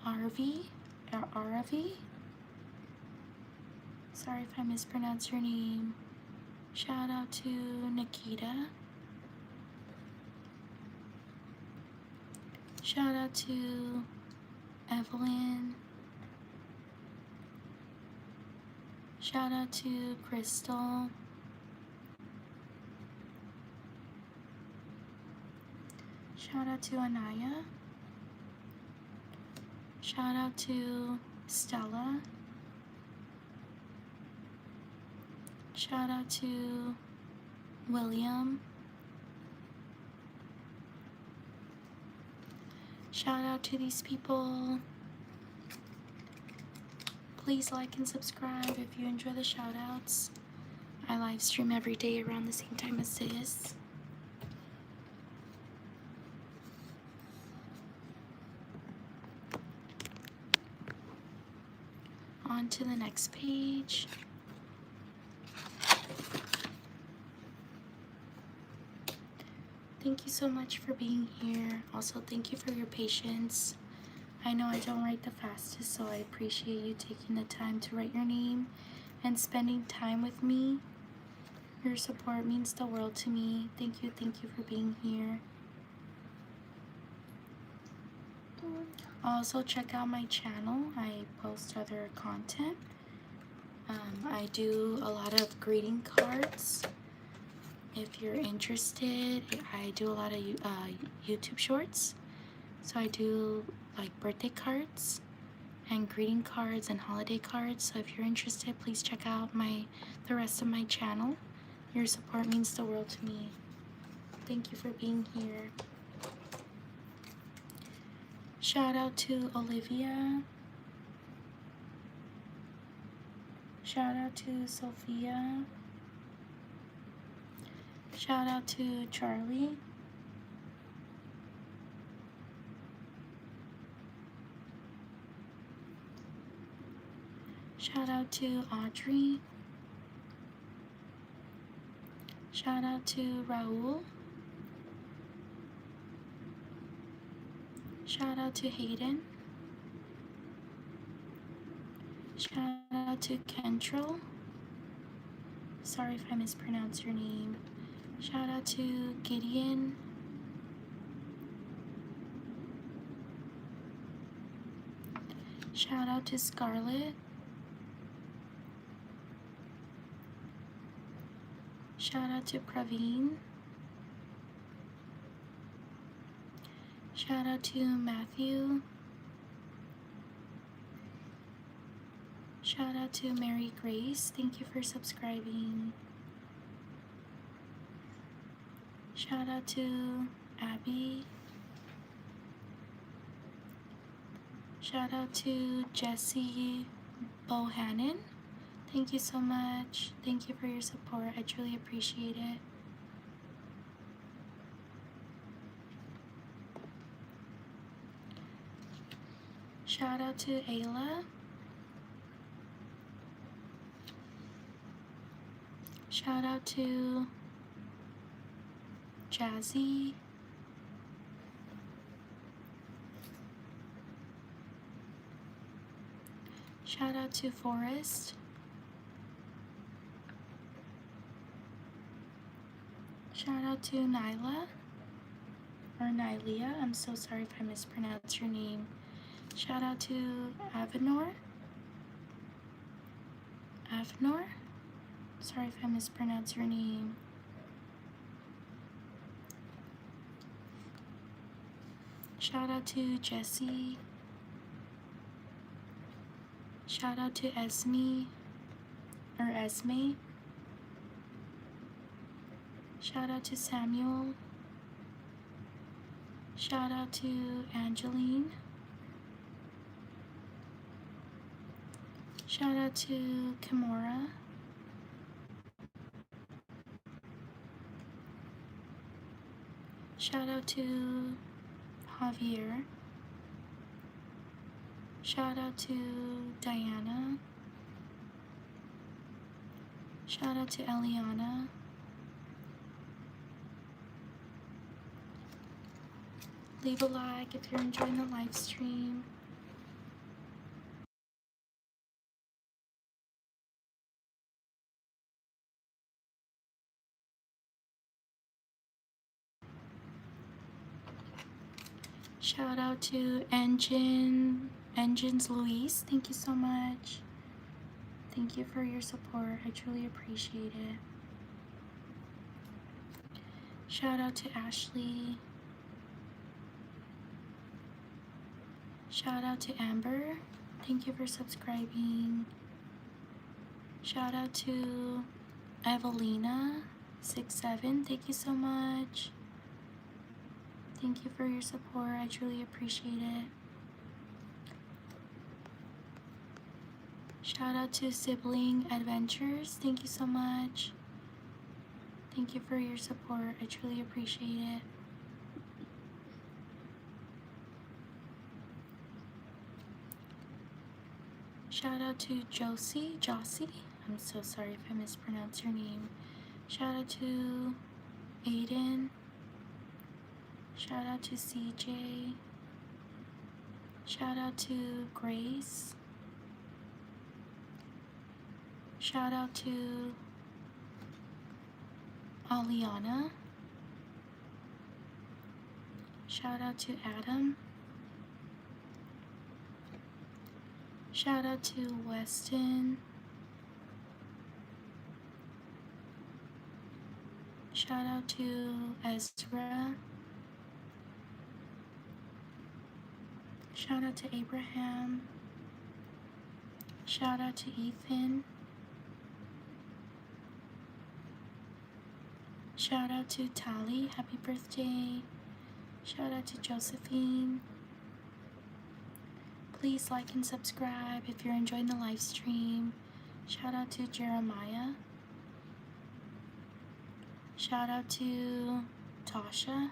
Arvi, or Aravi. Sorry if I mispronounced your name. Shout out to Nikita. Shout out to Evelyn. Shout out to Crystal. Shout out to Anaya. Shout out to Stella. Shout out to William. Shout out to these people. Please like and subscribe if you enjoy the shout outs. I live stream every day around the same time as this. On to the next page. Thank you so much for being here. Also, thank you for your patience. I know I don't write the fastest, so I appreciate you taking the time to write your name and spending time with me. Your support means the world to me. Thank you for being here. Also, check out my channel. I post other content. I do a lot of greeting cards. If you're interested, I do a lot of YouTube shorts. So I do like birthday cards and greeting cards and holiday cards. So if you're interested, please check out the rest of my channel. Your support means the world to me. Thank you for being here. Shout out to Olivia. Shout out to Sophia. Shout out to Charlie. Shout out to Audrey. Shout out to Raul. Shout out to Hayden. Shout out to Kentrell. Sorry if I mispronounced your name. Shout out to Gideon. Shout out to Scarlett. Shout out to Praveen. Shout out to Matthew. Shout out to Mary Grace. Thank you for subscribing. Shout out to Abby. Shout out to Jesse Bohannon. Thank you so much. Thank you for your support. I truly appreciate it. Shout out to Ayla. Shout out to Jazzy. Shout out to Forrest. Shout out to Nyla, or Nylia. I'm so sorry if I mispronounced your name. Shout out to Avenor. Avnor? Sorry if I mispronounced your name. Shout out to Jesse. Shout out to Esme, or Esme. Shout out to Samuel. Shout out to Angeline. Shout out to Kimura. Shout out to Javier. Shout out to Diana. Shout out to Eliana. Leave a like if you're enjoying the live stream. Shout out to Engines Luis. Thank you so much. Thank you for your support. I truly appreciate it. Shout out to Ashley. Shout out to Amber. Thank you for subscribing. Shout out to Evelina67. Thank you so much. Thank you for your support. I truly appreciate it. Shout out to Sibling Adventures. Thank you so much. Thank you for your support. I truly appreciate it. Shout out to Josie. I'm so sorry if I mispronounce your name. Shout out to Aiden. Shout out to CJ. Shout out to Grace. Shout out to Aliana. Shout out to Adam. Shout out to Weston. Shout out to Ezra. Shout out to Abraham. Shout out to Ethan. Shout out to Tali. Happy birthday. Shout out to Josephine. Please like and subscribe if you're enjoying the live stream. Shout out to Jeremiah. Shout out to Tasha.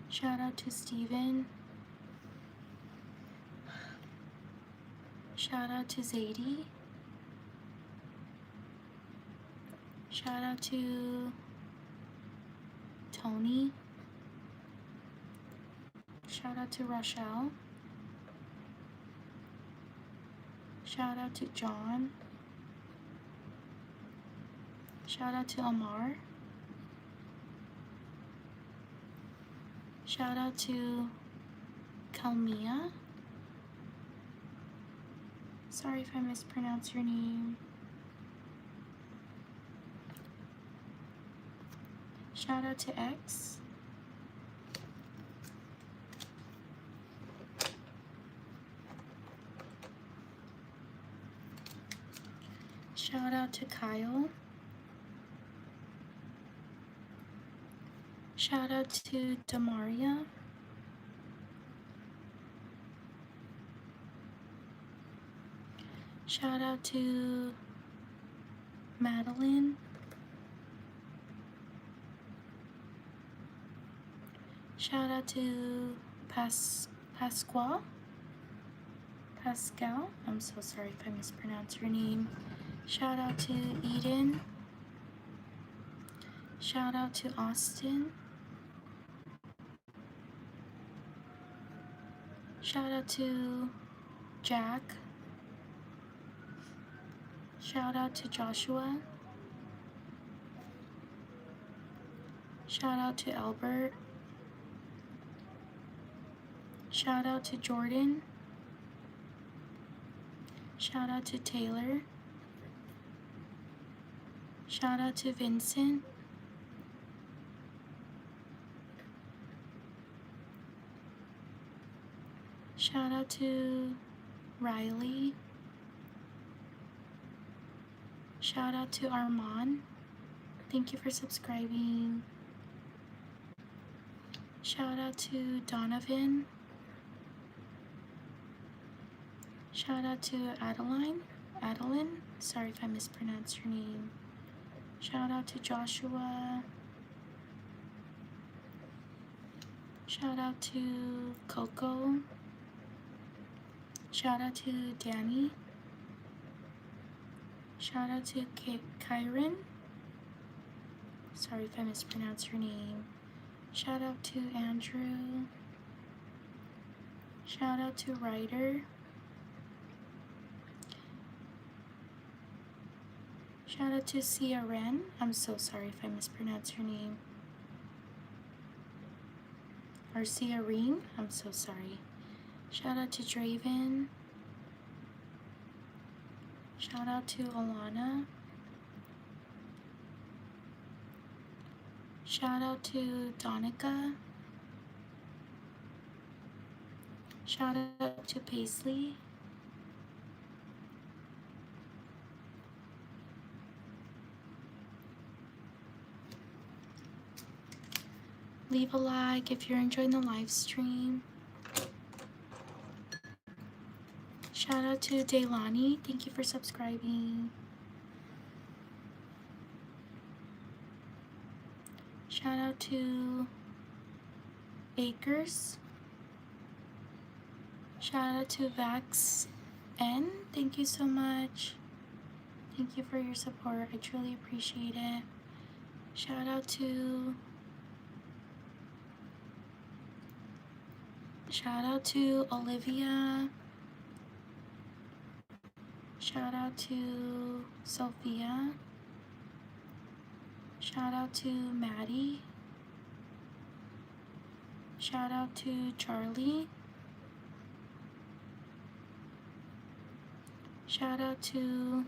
Shout out to Steven. Shout out to Zadie. Shout out to Tony. Shout out to Rochelle. Shout out to John. Shout out to Amar. Shout out to Kalmia. Sorry if I mispronounce your name. Shout out to X. Shout out to Kyle. Shout out to Damaria. Shout out to Madeline. Shout out to Pascal. I'm so sorry if I mispronounce your name. Shout out to Eden. Shout out to Austin. Shout out to Jack. Shout out to Joshua. Shout out to Albert. Shout out to Jordan. Shout out to Taylor. Shout out to Vincent. Shout out to Riley. Shout out to Armand. Thank you for subscribing. Shout out to Donovan. Shout out to Adeline. Sorry if I mispronounced your name. Shout out to Joshua. Shout out to Coco. Shout out to Danny. Shout out to Kyron. Sorry if I mispronounced her name. Shout out to Andrew. Shout out to Ryder. Shout out to Sia Ren. I'm so sorry if I mispronounced her name. Or Sia Reen. I'm so sorry. Shout out to Draven. Shout out to Alana. Shout out to Donica. Shout out to Paisley. Leave a like if you're enjoying the live stream. Shout out to Daylani. Thank you for subscribing. Shout out to Acres. Shout out to Vax N. Thank you so much. Thank you for your support. I truly appreciate it. Shout out to Olivia. Shout out to Sophia. Shout out to Maddie. Shout out to Charlie. Shout out to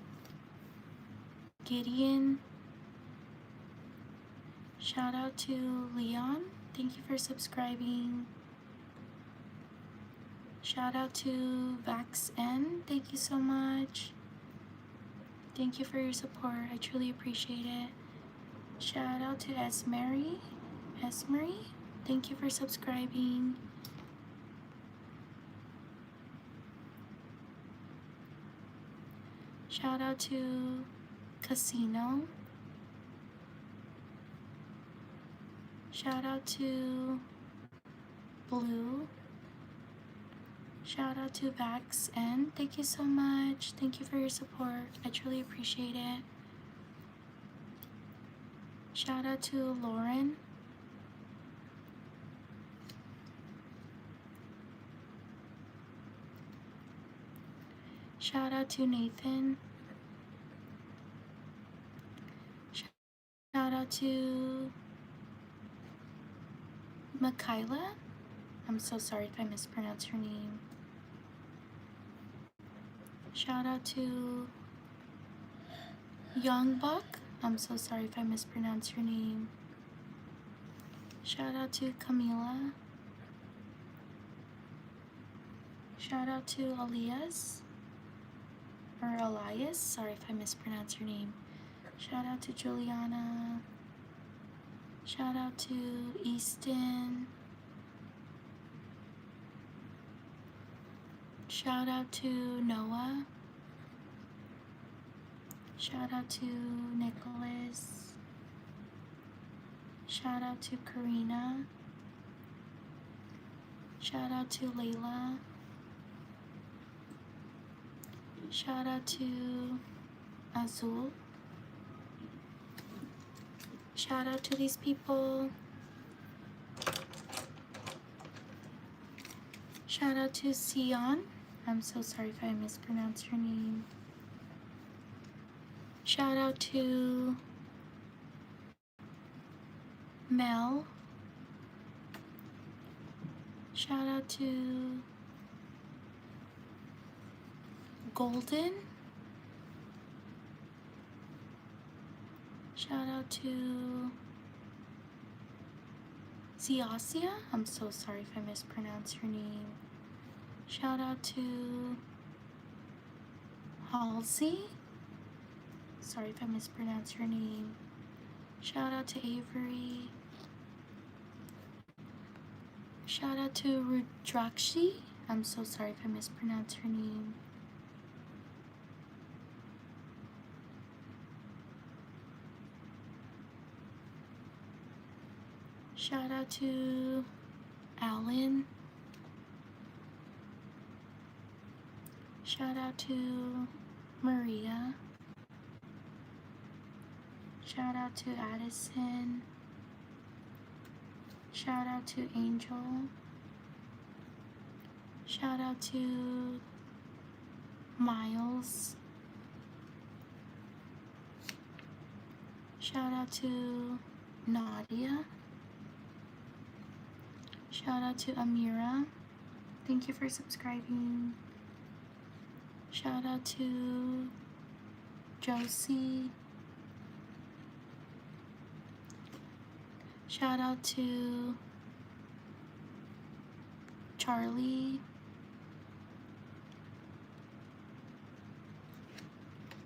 Gideon. Shout out to Leon. Thank you for subscribing. Shout out to Vax N. Thank you so much. Thank you for your support. I truly appreciate it. Shout out to Esmery. Thank you for subscribing. Shout out to Casino. Shout out to Blue. Shout out to Vax N. Thank you so much. Thank you for your support. I truly appreciate it. Shout out to Lauren. Shout out to Nathan. Shout out to Makayla. I'm so sorry if I mispronounced her name. Shout out to Youngbuck. I'm so sorry if I mispronounced your name. Shout out to Camila. Shout out to Elias. Sorry if I mispronounced your name. Shout out to Juliana. Shout out to Easton. Shout out to Noah. Shout out to Nicholas. Shout out to Karina. Shout out to Layla. Shout out to Azul. Shout out to these people. Shout out to Sion. I'm so sorry if I mispronounced your name. Shout out to Mel. Shout out to Golden. Shout out to Ziasia. I'm so sorry if I mispronounced your name. Shout out to Halsey. Sorry if I mispronounced your name. Shout out to Avery. Shout out to Rudrakshi. I'm so sorry if I mispronounced her name. Shout out to Alan. Shout out to Maria. Shout out to Addison. Shout out to Angel. Shout out to Miles. Shout out to Nadia. Shout out to Amira. Thank you for subscribing. Shout out to Josie. Shout out to Charlie.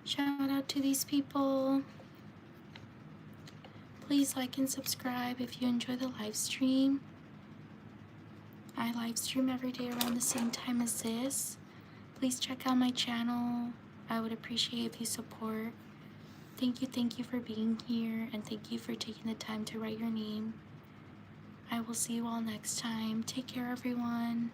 Shout out to these people. Please like and subscribe if you enjoy the live stream. I live stream every day around the same time as this. Please check out my channel. I would appreciate if you support. Thank you for being here, and thank you for taking the time to write your name. I will see you all next time. Take care, everyone.